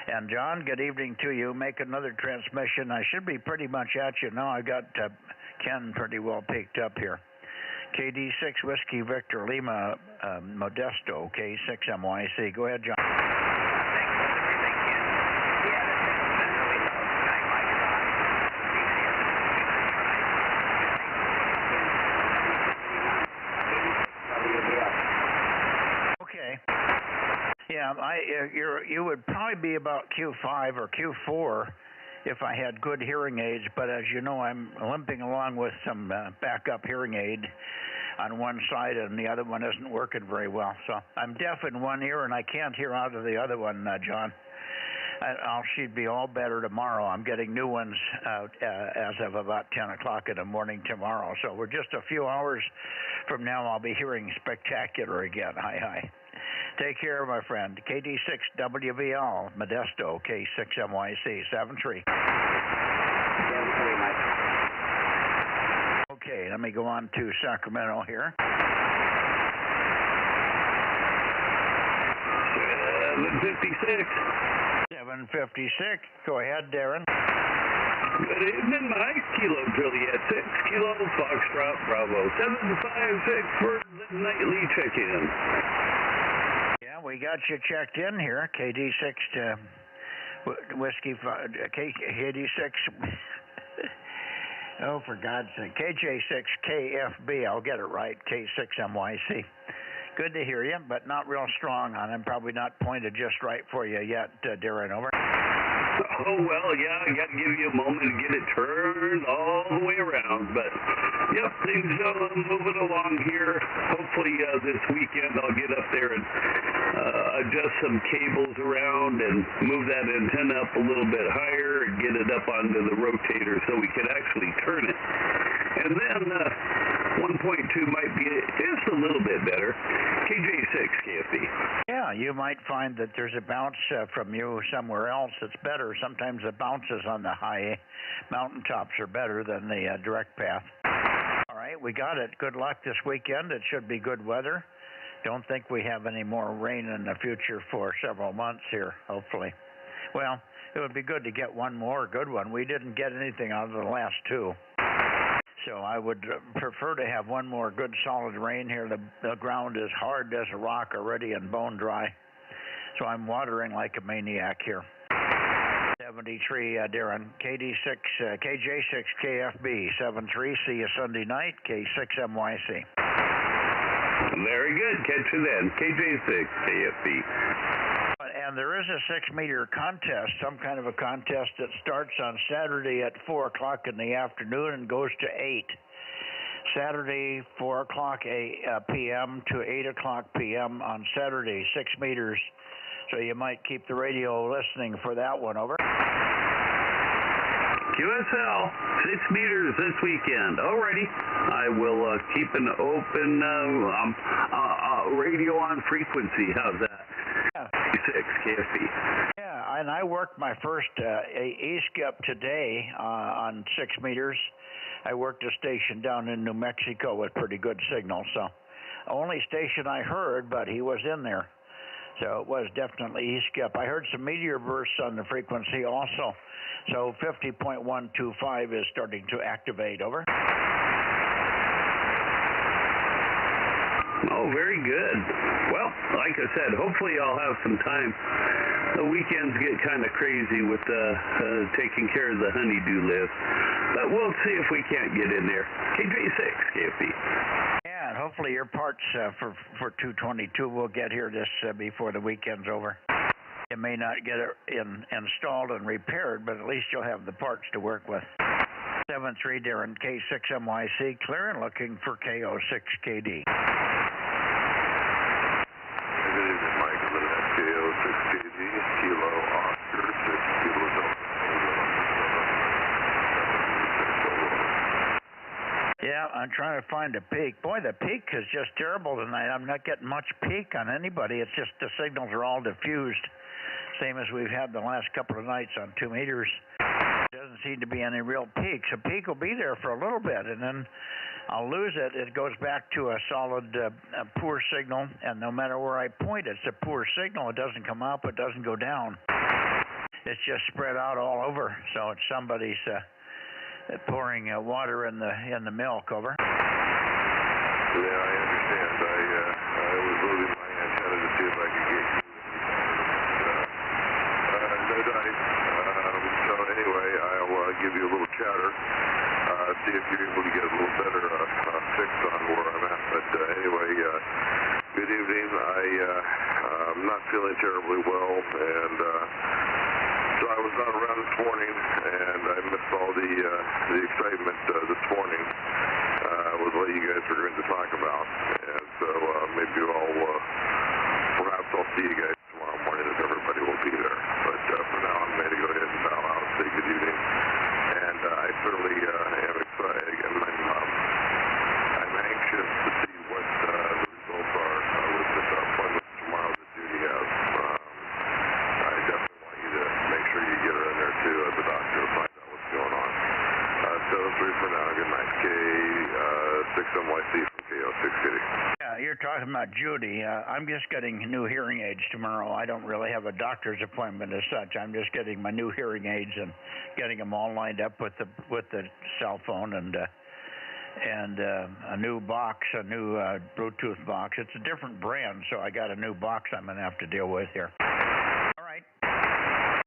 And, John, good evening to you. Make another transmission. I should be pretty much at you now. I got Ken pretty well peaked up here. KD6 Whiskey Victor Lima Modesto, K6MYC. Go ahead, John. Okay. Yeah, you would probably be about Q5 or Q4 if I had good hearing aids, but as you know, I'm limping along with some backup hearing aid on one side, and the other one isn't working very well. So I'm deaf in one ear, and I can't hear out of the other one, John. She'd be all better tomorrow. I'm getting new ones out as of about 10 o'clock in the morning tomorrow. So we're just a few hours from now, I'll be hearing spectacular again. Hi. Take care, my friend. KD6WVL, Modesto, K6MYC, 73. Okay, let me go on to Sacramento here. 756. 756. Go ahead, Darren. Good evening, Mike. Kilo Juliet 6, Kilo Foxtrot Bravo 756 for the nightly check-in. Yeah, we got you checked in here. KD6 to Whiskey, KD6. Oh, for God's sake. KJ6KFB, I'll get it right, K6MYC. Good to hear you, but not real strong on him. Probably not pointed just right for you yet, Darren, over. Oh, well, yeah, I got to give you a moment to get it turned all the way around. But, yep, things are moving along here. Hopefully this weekend I'll get up there and adjust some cables around and move that antenna up a little bit higher and get it up onto the rotator so we can actually turn it. And then 1.2 might be just a little bit better. KJ6 KFB. Yeah, you might find that there's a bounce from you somewhere else that's better. Sometimes the bounces on the high mountaintops are better than the direct path. All right, we got it. Good luck this weekend. It should be good weather. Don't think we have any more rain in the future for several months here, hopefully. Well, it would be good to get one more good one. We didn't get anything out of the last two. So I would prefer to have one more good solid rain here. The ground is hard as a rock already and bone dry. So I'm watering like a maniac here. 73, Darren. KJ6KFB 73. See you Sunday night. K6MYC. Very good. Catch you then. KJ6KFB. And there is a 6-meter contest, some kind of a contest that starts on Saturday at 4 o'clock in the afternoon and goes to 8. Saturday, 4 o'clock p.m. to 8 o'clock p.m. on Saturday, 6 meters. So you might keep the radio listening for that one, over. QSL, 6 meters this weekend. Alrighty. I will keep an open radio on frequency. How's that? Yeah. 6 KFB. Yeah, I and I worked my first E-skip today on 6 meters. I worked a station down in New Mexico with pretty good signal, so only station I heard, but he was in there. So it was definitely E-skip. I heard some meteor bursts on the frequency also. So 50.125 is starting to activate. Over. Oh, very good. Well, like I said, hopefully I'll have some time. The weekends get kind of crazy with taking care of the honeydew list, but we'll see if we can't get in there. KJ6, KFB. Yeah, and hopefully your parts for 222 will get here this before the weekend's over. You may not get it installed and repaired, but at least you'll have the parts to work with. 73 Darren, K6MYC, clear and looking for KO6KD. Good evening, Mike. I'm in KO6KD, Kilo Oscar, 6 Kilo Delta. Yeah, I'm trying to find a peak. Boy, the peak is just terrible tonight. I'm not getting much peak on anybody. It's just the signals are all diffused, same as we've had the last couple of nights on 2 meters. Doesn't seem to be any real peaks. A peak will be there for a little bit, and then I'll lose it. It goes back to a solid poor signal, and no matter where I point, it's a poor signal. It doesn't come up. It doesn't go down. It's just spread out all over. So it's somebody's pouring water in the milk. Over. Yeah, I understand. I was moving my antenna to see if I could get you. No dice. So anyway, I'll give you a little chatter. See if you're able to get a little better fix on where I'm at. But anyway, good evening. I'm not feeling terribly well, and so I was not around this morning, and I missed all the excitement this morning with what you guys were going to talk about. And so maybe perhaps I'll see you guys tomorrow morning if everybody will be there. But for now, I'm going to go ahead and bow out and say good evening. And I certainly am excited. Again, I'm anxious to see what the results are with this appointment tomorrow that Judy has. I definitely want you to make sure you get her in there too as a doctor to find out what's going on. 7-3 for now. Good night. K6MYC from KO6KD. Yeah, you're talking about Judy. I'm just getting new hearing aids tomorrow. I don't really have a doctor's appointment as such. I'm just getting my new hearing aids and getting them all lined up with the cell phone and a new box, a new Bluetooth box. It's a different brand, so I got a new box I'm going to have to deal with here. All right.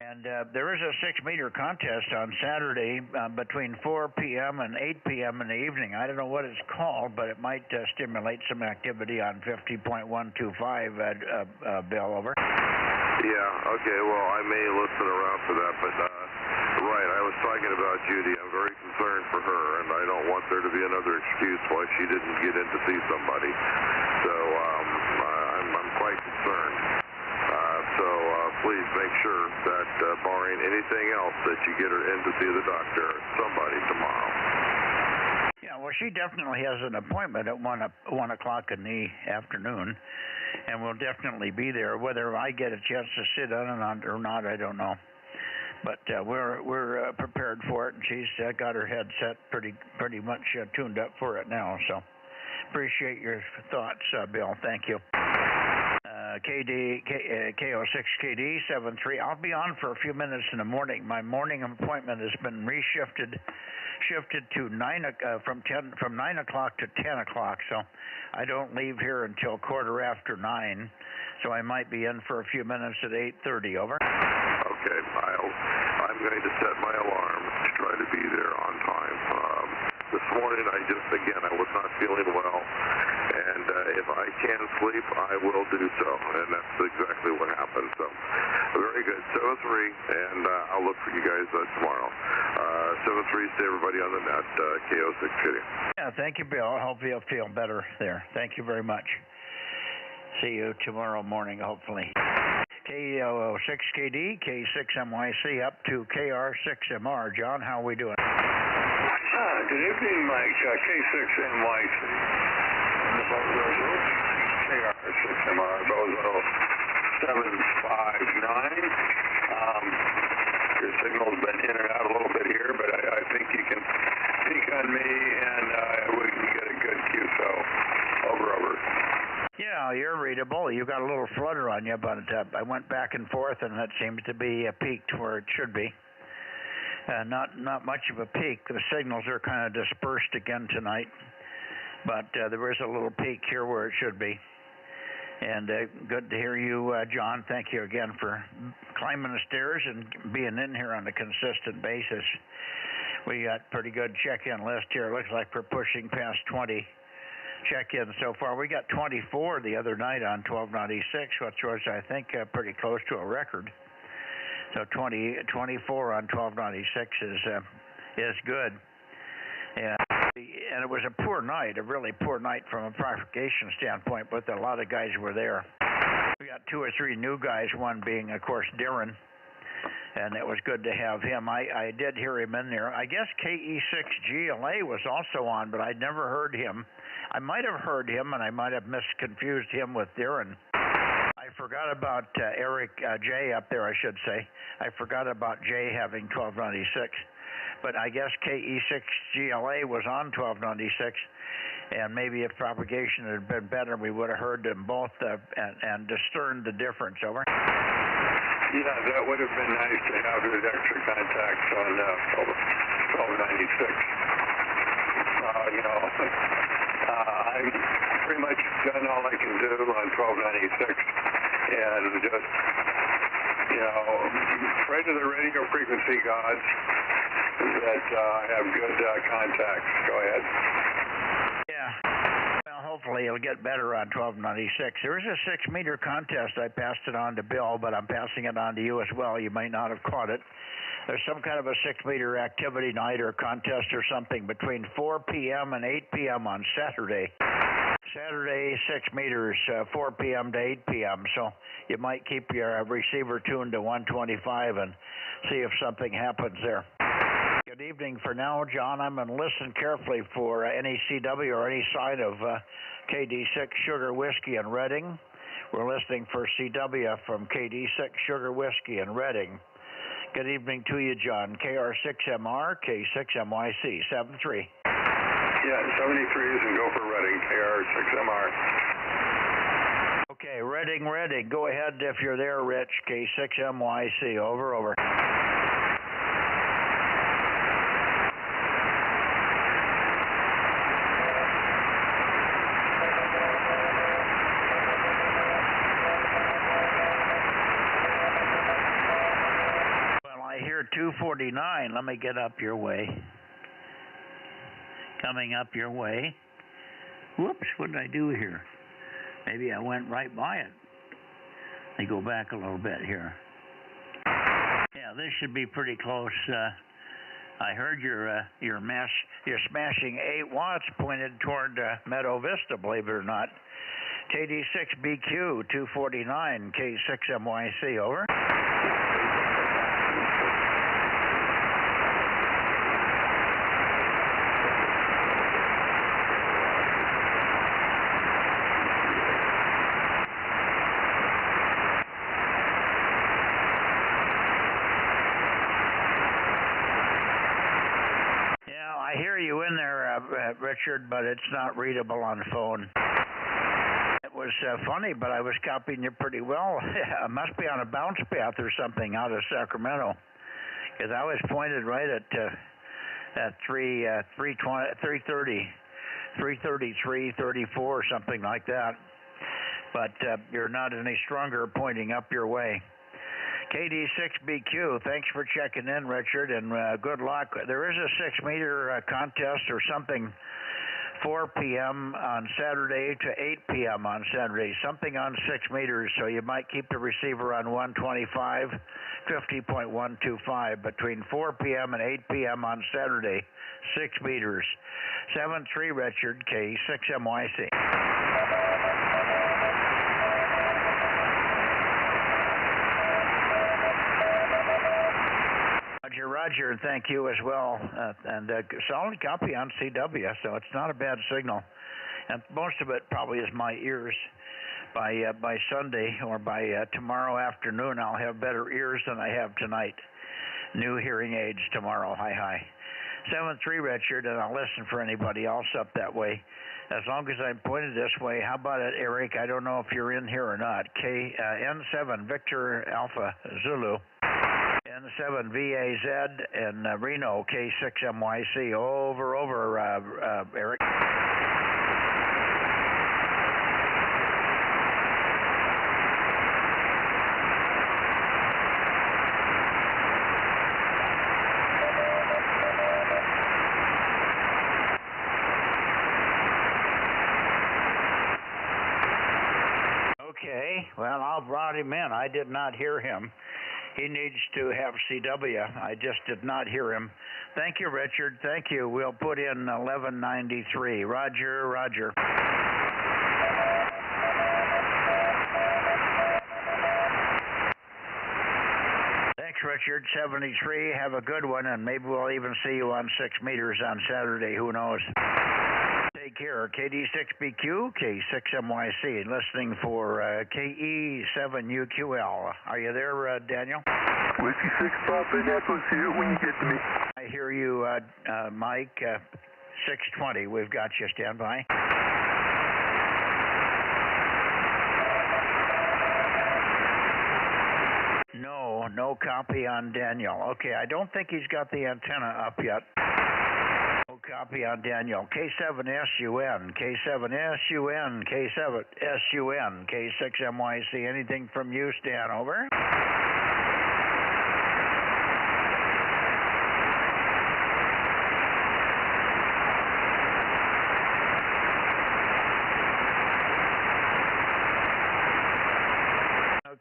And there is a 6-meter contest on Saturday between 4 p.m. and 8 p.m. in the evening. I don't know what it's called, but it might stimulate some activity on 50.125, Bill, over. Yeah, okay, well, I may listen around for that, but right, I was talking about Judy. I'm very concerned for her, and I don't want there to be another excuse why she didn't get in to see somebody. So I'm quite concerned. So please make sure that, barring anything else, that you get her in to see the doctor, somebody, tomorrow. Yeah, well, she definitely has an appointment at 1 o'clock in the afternoon, and we'll definitely be there. Whether I get a chance to sit in or not, I don't know. But we're prepared for it, and she's got her headset pretty much tuned up for it now. So appreciate your thoughts, Bill. Thank you. KO6KD 73. I'll be on for a few minutes in the morning. My morning appointment has been shifted to 9 o'clock to 10 o'clock. So I don't leave here until 9:15. So I might be in for a few minutes at 8:30. Over. Okay, I'm going to set my alarm to try to be there on time. This morning, I was not feeling well, and if I can sleep, I will do so, and that's exactly what happened. So, very good. 7-3, and I'll look for you guys tomorrow. 7-3, stay everybody on the net, KO6KD. Yeah, thank you, Bill. I hope you'll feel better there. Thank you very much. See you tomorrow morning, hopefully. KO6KD, K6MYC, up to KR6MR. John, how are we doing? Good evening, Mike. K6NYC. And the Bozo Group. KR6MR. Bozo 759. Your signal's been in and out a little bit here, but I think you can peek on me and we can get a good QSO. Over. Yeah, you're readable. You got a little flutter on you, but I went back and forth, and that seems to be peaked where it should be. Not much of a peak. The signals are kind of dispersed again tonight, but there is a little peak here where it should be. And good to hear you, John. Thank you again for climbing the stairs and being in here on a consistent basis. We got pretty good check-in list here. It looks like we're pushing past 20 check-ins so far. We got 24 the other night on 1296, which was, I think, pretty close to a record. So 24 on 1296 is good. And it was a poor night, a really poor night from a propagation standpoint, but a lot of guys were there. We got 2 or 3 new guys, one being, of course, Darren, and it was good to have him. I did hear him in there. I guess KE6GLA was also on, but I'd never heard him. I might have heard him, and I might have misconfused him with Darren. I forgot about Eric J up there, I should say. I forgot about Jay having 1296. But I guess KE6GLA was on 1296, and maybe if propagation had been better, we would have heard them both and discerned the difference. Over. Yeah, that would have been nice to have those extra contacts on 1296. I've pretty much done all I can do on 1296, and just, pray to the radio frequency gods that have good contacts. Go ahead. Yeah. Well, hopefully it'll get better on 1296. There is a 6-meter contest. I passed it on to Bill, but I'm passing it on to you as well. You might not have caught it. There's some kind of a 6-meter activity night or contest or something between 4 p.m. and 8 p.m. on Saturday. Saturday, 6 meters, 4 p.m. to 8 p.m. So you might keep your receiver tuned to 125 and see if something happens there. Good evening for now, John. I'm going to listen carefully for any CW or any sign of KD6 Sugar Whiskey in Reading. We're listening for CW from KD6 Sugar Whiskey in Reading. Good evening to you, John. KR6MR, K6MYC, 73. Yeah, 73 is in Gopher Reading, KR6MR. Okay, Reading. Go ahead if you're there, Rich. K6MYC, over. Well, I hear 249. Let me get up your way. Coming up your way. Whoops, what did I do here? Maybe I went right by it. Let me go back a little bit here. Yeah, this should be pretty close. I heard you're smashing 8 watts pointed toward Meadow Vista, believe it or not. KD6BQ 249 K6MYC, over. Richard, but it's not readable on the phone. It was funny, but I was copying you pretty well. I must be on a bounce path or something out of Sacramento, because I was pointed right at 333, 34, something like that. But you're not any stronger pointing up your way. KD6BQ, thanks for checking in, Richard, and good luck. There is a 6-meter contest or something, 4 p.m. on Saturday to 8 p.m. on Saturday, something on 6 meters, so you might keep the receiver on 125, 50.125, between 4 p.m. and 8 p.m. on Saturday, 6 meters. 73 Richard, K6MYC. Roger, thank you as well. And solid copy on CW, so it's not a bad signal. And most of it probably is my ears. By Sunday or by tomorrow afternoon, I'll have better ears than I have tonight. new hearing aids tomorrow. Hi. 7-3, Richard, and I'll listen for anybody else up that way. As long as I'm pointed this way, how about it, Eric? I don't know if you're in here or not. N7, Victor Alpha Zulu. N7 VAZ and Reno, K6MYC. Over, Eric. Okay, well, I brought him in. I did not hear him. He needs to have CW. I just did not hear him. Thank you, Richard. Thank you. We'll put in 1193. Roger. Thanks, Richard. 73. Have a good one, and maybe we'll even see you on 6 meters on Saturday. Who knows? Take care. KD6BQ, K6MYC, listening for KE7UQL. Are you there, Daniel? Whiskey 6 Papa Echo's here when you get to me. I hear you, Mike. 620. We've got you. Stand by. No copy on Daniel. Okay, I don't think he's got the antenna up yet. Copy on Daniel. K7SUN, K7SUN, K7SUN, K6MYC. Anything from you, Stan? Over.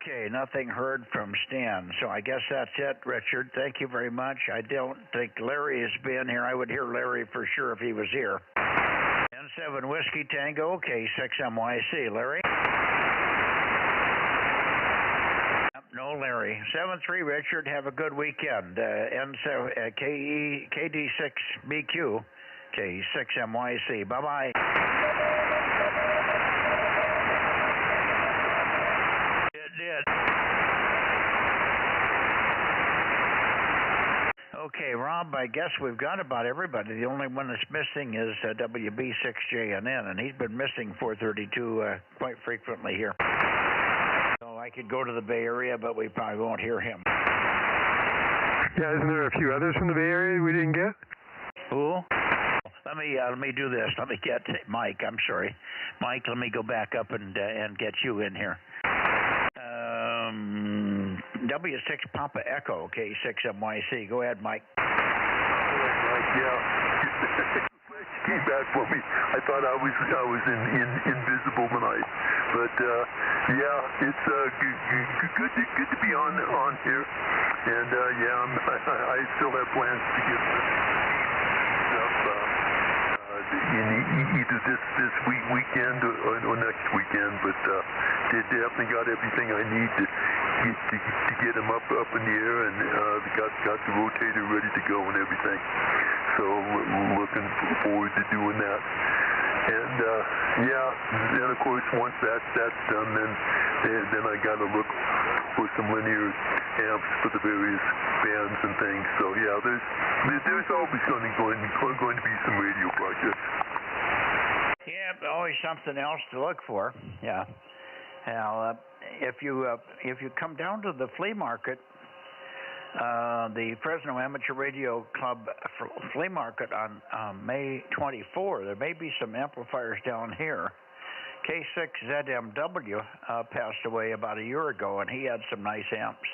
Okay, nothing heard from Stan, so I guess that's it, Richard. Thank you very much. I don't think Larry has been here. I would hear Larry for sure if he was here. N7 Whiskey Tango, K6MYC. Larry? No, Larry. 7-3, Richard. Have a good weekend. N7 KD6BQ, K6MYC. Bye-bye. Did. Okay, Rob, I guess we've got about everybody. The only one that's missing is WB6JNN, and he's been missing 432 quite frequently here. So I could go to the Bay Area, but we probably won't hear him. Yeah, isn't there a few others from the Bay Area we didn't get? Who? Let me do this. Let me get Mike. I'm sorry, Mike. Let me go back up and get you in here. W6 Papa Echo, K6MYC. Go ahead, Mike. Mike, yeah. Came back for me. I thought I was in invisible tonight, but yeah, it's good to be on here, and yeah, I still have plans to get stuff in either this weekend or next weekend, but they definitely got everything I need to get them up in the air, and got the rotator ready to go and everything. So looking forward to doing that. And yeah, then of course once that's done, then I got to look for some linear amps for the various bands and things. So yeah, there's always going to be some radio projects. Yeah, always something else to look for. Yeah. Now, if you come down to the flea market, the Fresno Amateur Radio Club flea market on May 24, there may be some amplifiers down here. K6ZMW passed away about a year ago, and he had some nice amps.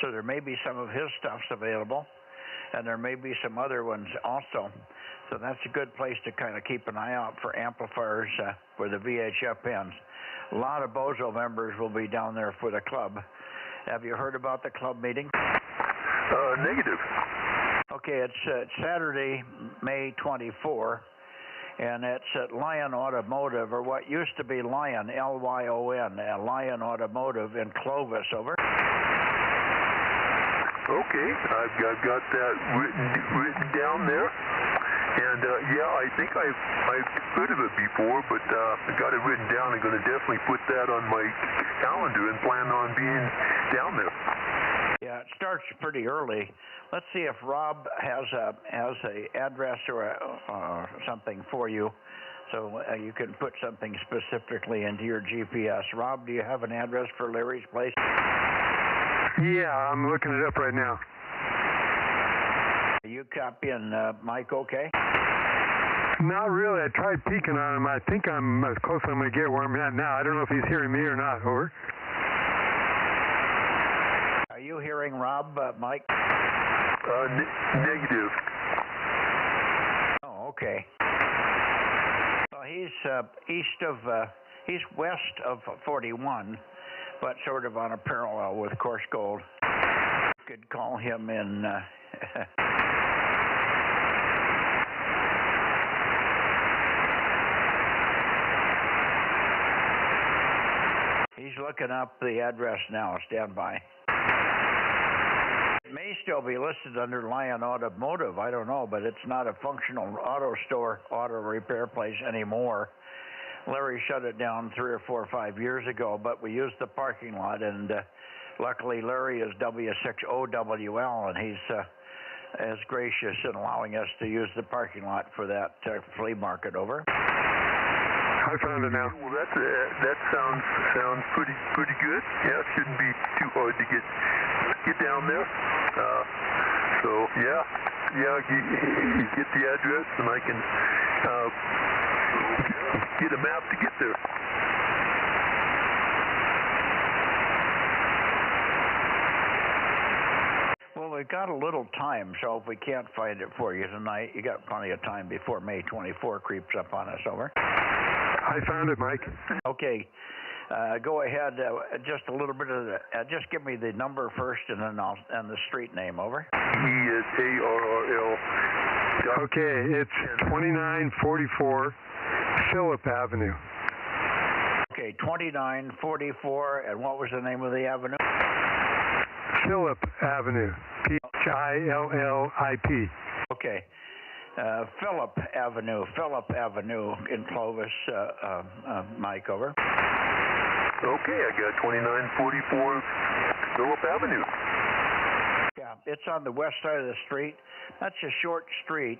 So there may be some of his stuffs available, and there may be some other ones also. So that's a good place to kind of keep an eye out for amplifiers for the VHF ends. A lot of Bozo members will be down there for the club. Have you heard about the club meeting? Negative. Okay, it's Saturday, May 24, and it's at Lion Automotive, or what used to be Lion, Lyon, Lion Automotive in Clovis. Over. Okay, I've got that written down there. And yeah, I think I've heard of it before, but I got it written down. I'm going to definitely put that on my calendar and plan on being down there. Yeah, it starts pretty early. Let's see if Rob has a address or something for you, so you can put something specifically into your GPS. Rob, do you have an address for Larry's place? Yeah, I'm looking it up right now. Are you copying Mike okay? Not really. I tried peeking on him. I think I'm as close as I'm going to get where I'm at now. I don't know if he's hearing me or not. Over. Are you hearing Rob, Mike? Negative. Oh, okay. Well, he's west of 41, but sort of on a parallel with Course Gold. You could call him in. He's looking up the address now. Stand by. It may still be listed under Lion Automotive. I don't know, but it's not a functional auto store, auto repair place anymore. Larry shut it down 3 or 4 or 5 years ago, but we used the parking lot, and luckily Larry is W6OWL, and he's as gracious in allowing us to use the parking lot for that flea market. Over. I found it now. Well, that sounds pretty good. Yeah, it shouldn't be too hard to get down there. So yeah, you get the address, and I can get a map to get there. Well, we've got a little time, so if we can't find it for you tonight, you got plenty of time before May 24 creeps up on us. Over. I found it, Mike. Okay. Go ahead. Just a little bit of the. Just give me the number first, and then and the street name. Over. ESARRL. Okay, it's 2944 Phillip Avenue. Okay, 2944, and what was the name of the avenue? Phillip Avenue. Phillip. Okay. Phillip Avenue in Clovis, Mike. Over. Okay, I got 2944 Phillip Avenue. Yeah, it's on the west side of the street. That's a short street,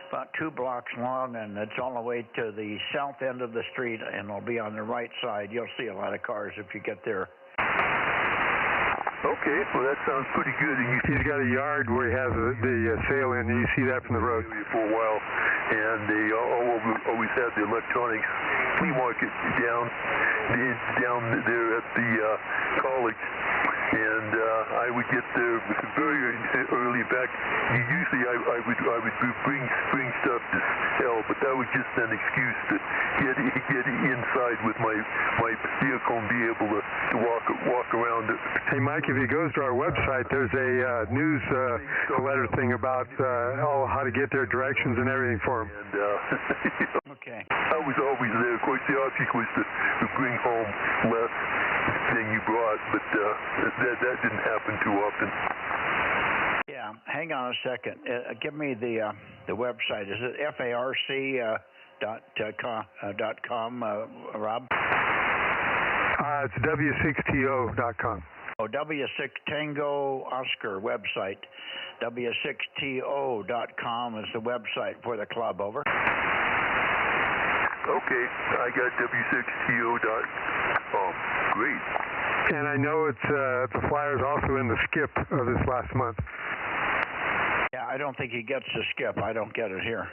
about 2 blocks long, and it's all the way to the south end of the street, and it'll be on the right side. You'll see a lot of cars if you get there. Okay, well that sounds pretty good. And he's got a yard where he has the sale in, and you see that from the road. For a while, and they always had the electronics flea market down there at the college, and I would get there very early. Back, usually I would bring stuff to sell, but that was just an excuse to get inside with my vehicle and be able to walk around it. Hey, Mike, if he goes to our website, there's a news letter thing about how to get their directions and everything for him. And, okay. I was always there. Of course, the object was to bring home less than you brought, but that didn't happen too often. Yeah, hang on a second. Give me the website. Is it farc.com, Rob? It's w6to.com. Oh, W6 Tango Oscar website. W6to.com is the website for the club. Over. Okay, I got w6to.com. Great. And I know it's the flyer's also in the skip of this last month. Yeah, I don't think he gets the skip. I don't get it here.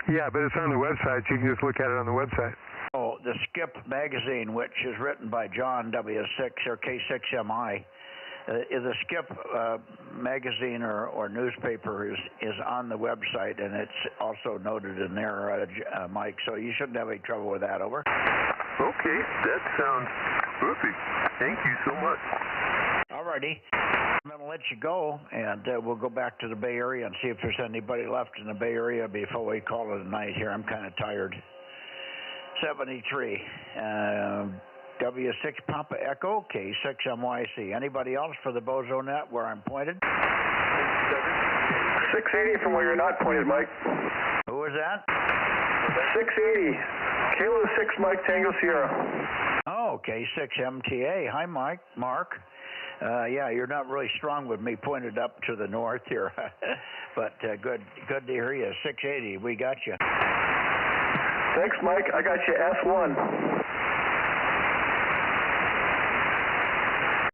Yeah, but it's on the website. You can just look at it on the website. Oh, the Skip magazine, which is written by John W6 or K6MI. The Skip magazine or newspaper is on the website, and it's also noted in there, Mike, so you shouldn't have any trouble with that. Over. Okay, that sounds perfect. Thank you so much. All righty. I'm going to let you go, and we'll go back to the Bay Area and see if there's anybody left in the Bay Area before we call it a night here. I'm kind of tired. 73. W6 Papa Echo, K6MYC. Anybody else for the Bozo Net where I'm pointed? 680 from where you're not pointed, Mike. Who was that? 680. Kilo 6 Mike Tango Sierra. Oh, K6MTA. Hi, Mark. Yeah, you're not really strong with me pointed up to the north here, but good to hear you. 680, we got you. Thanks, Mike. I got you S1.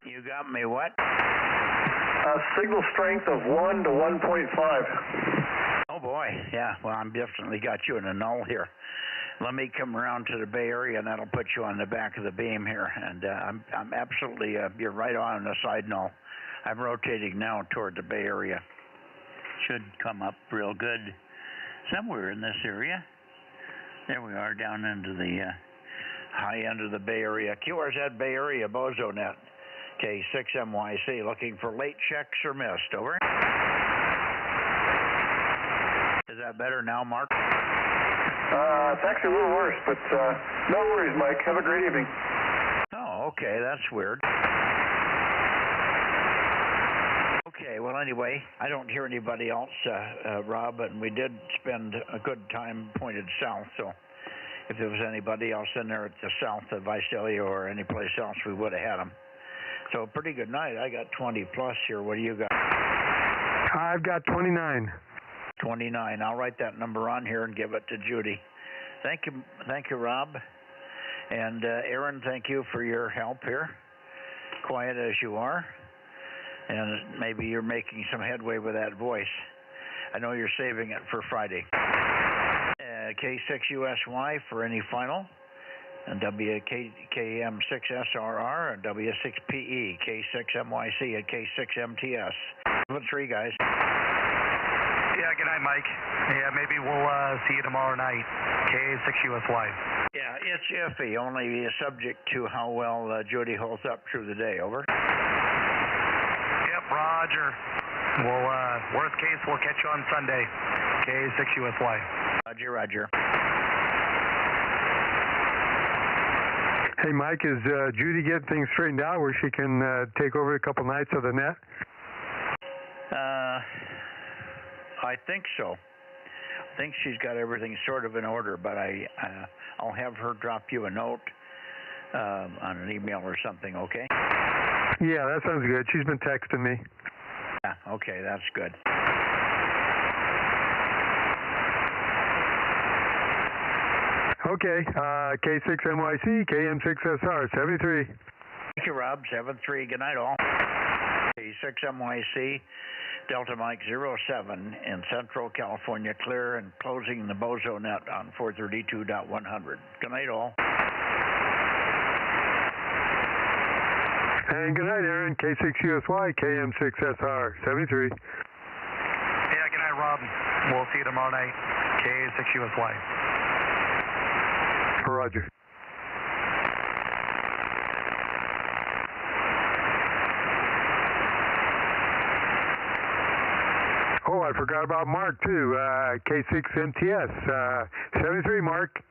You got me what? Signal strength of 1 to 1.5. Oh boy, yeah. Well, I'm definitely got you in a null here. Let me come around to the Bay Area, and that'll put you on the back of the beam here. And I'm absolutely, you're right on the side null. I'm rotating now toward the Bay Area. Should come up real good somewhere in this area. There we are, down into the high end of the Bay Area. QRZ Bay Area, Bozo Net. K6MYC, looking for late checks or missed. Over. Is that better now, Mark? It's actually a little worse, but no worries, Mike. Have a great evening. Oh, okay. That's weird. Okay, well, anyway, I don't hear anybody else, Rob, and we did spend a good time pointed south, so if there was anybody else in there at the south of Visalia or any place else, we would have had them. So, pretty good night. I got 20 plus here. What do you got? I've got 29. 29. I'll write that number on here and give it to Judy. Thank you, Rob. And Aaron, thank you for your help here. Quiet as you are. And maybe you're making some headway with that voice. I know you're saving it for Friday. K6USY for any final. And WKM6SRR and W6PE, K6MYC and K6MTS. 3 guys. Yeah, good night, Mike. Yeah, maybe we'll see you tomorrow night. K6USY. Yeah, it's iffy, only subject to how well Judy holds up through the day. Over. Yep, Roger. Well, worst case, we'll catch you on Sunday. K6USY. Roger, Roger. Hey, Mike, is Judy getting things straightened out where she can take over a couple nights of the net? I think so. I think she's got everything sort of in order, but I'll have her drop you a note on an email or something, okay? Yeah, that sounds good. She's been texting me. Yeah, okay, that's good. Okay, K6MYC, KM6SR, 73. Thank you, Rob. 73. Good night, all. K6MYC, Delta Mike 07 in Central California, clear and closing the Bozo Net on 432.100. Good night, all. And good night, Aaron. K6USY, KM6SR, 73. Yeah, good night, Rob. We'll see you tomorrow night. K6USY. Roger. Oh, I forgot about Mark, too. K6MTS. 73, Mark.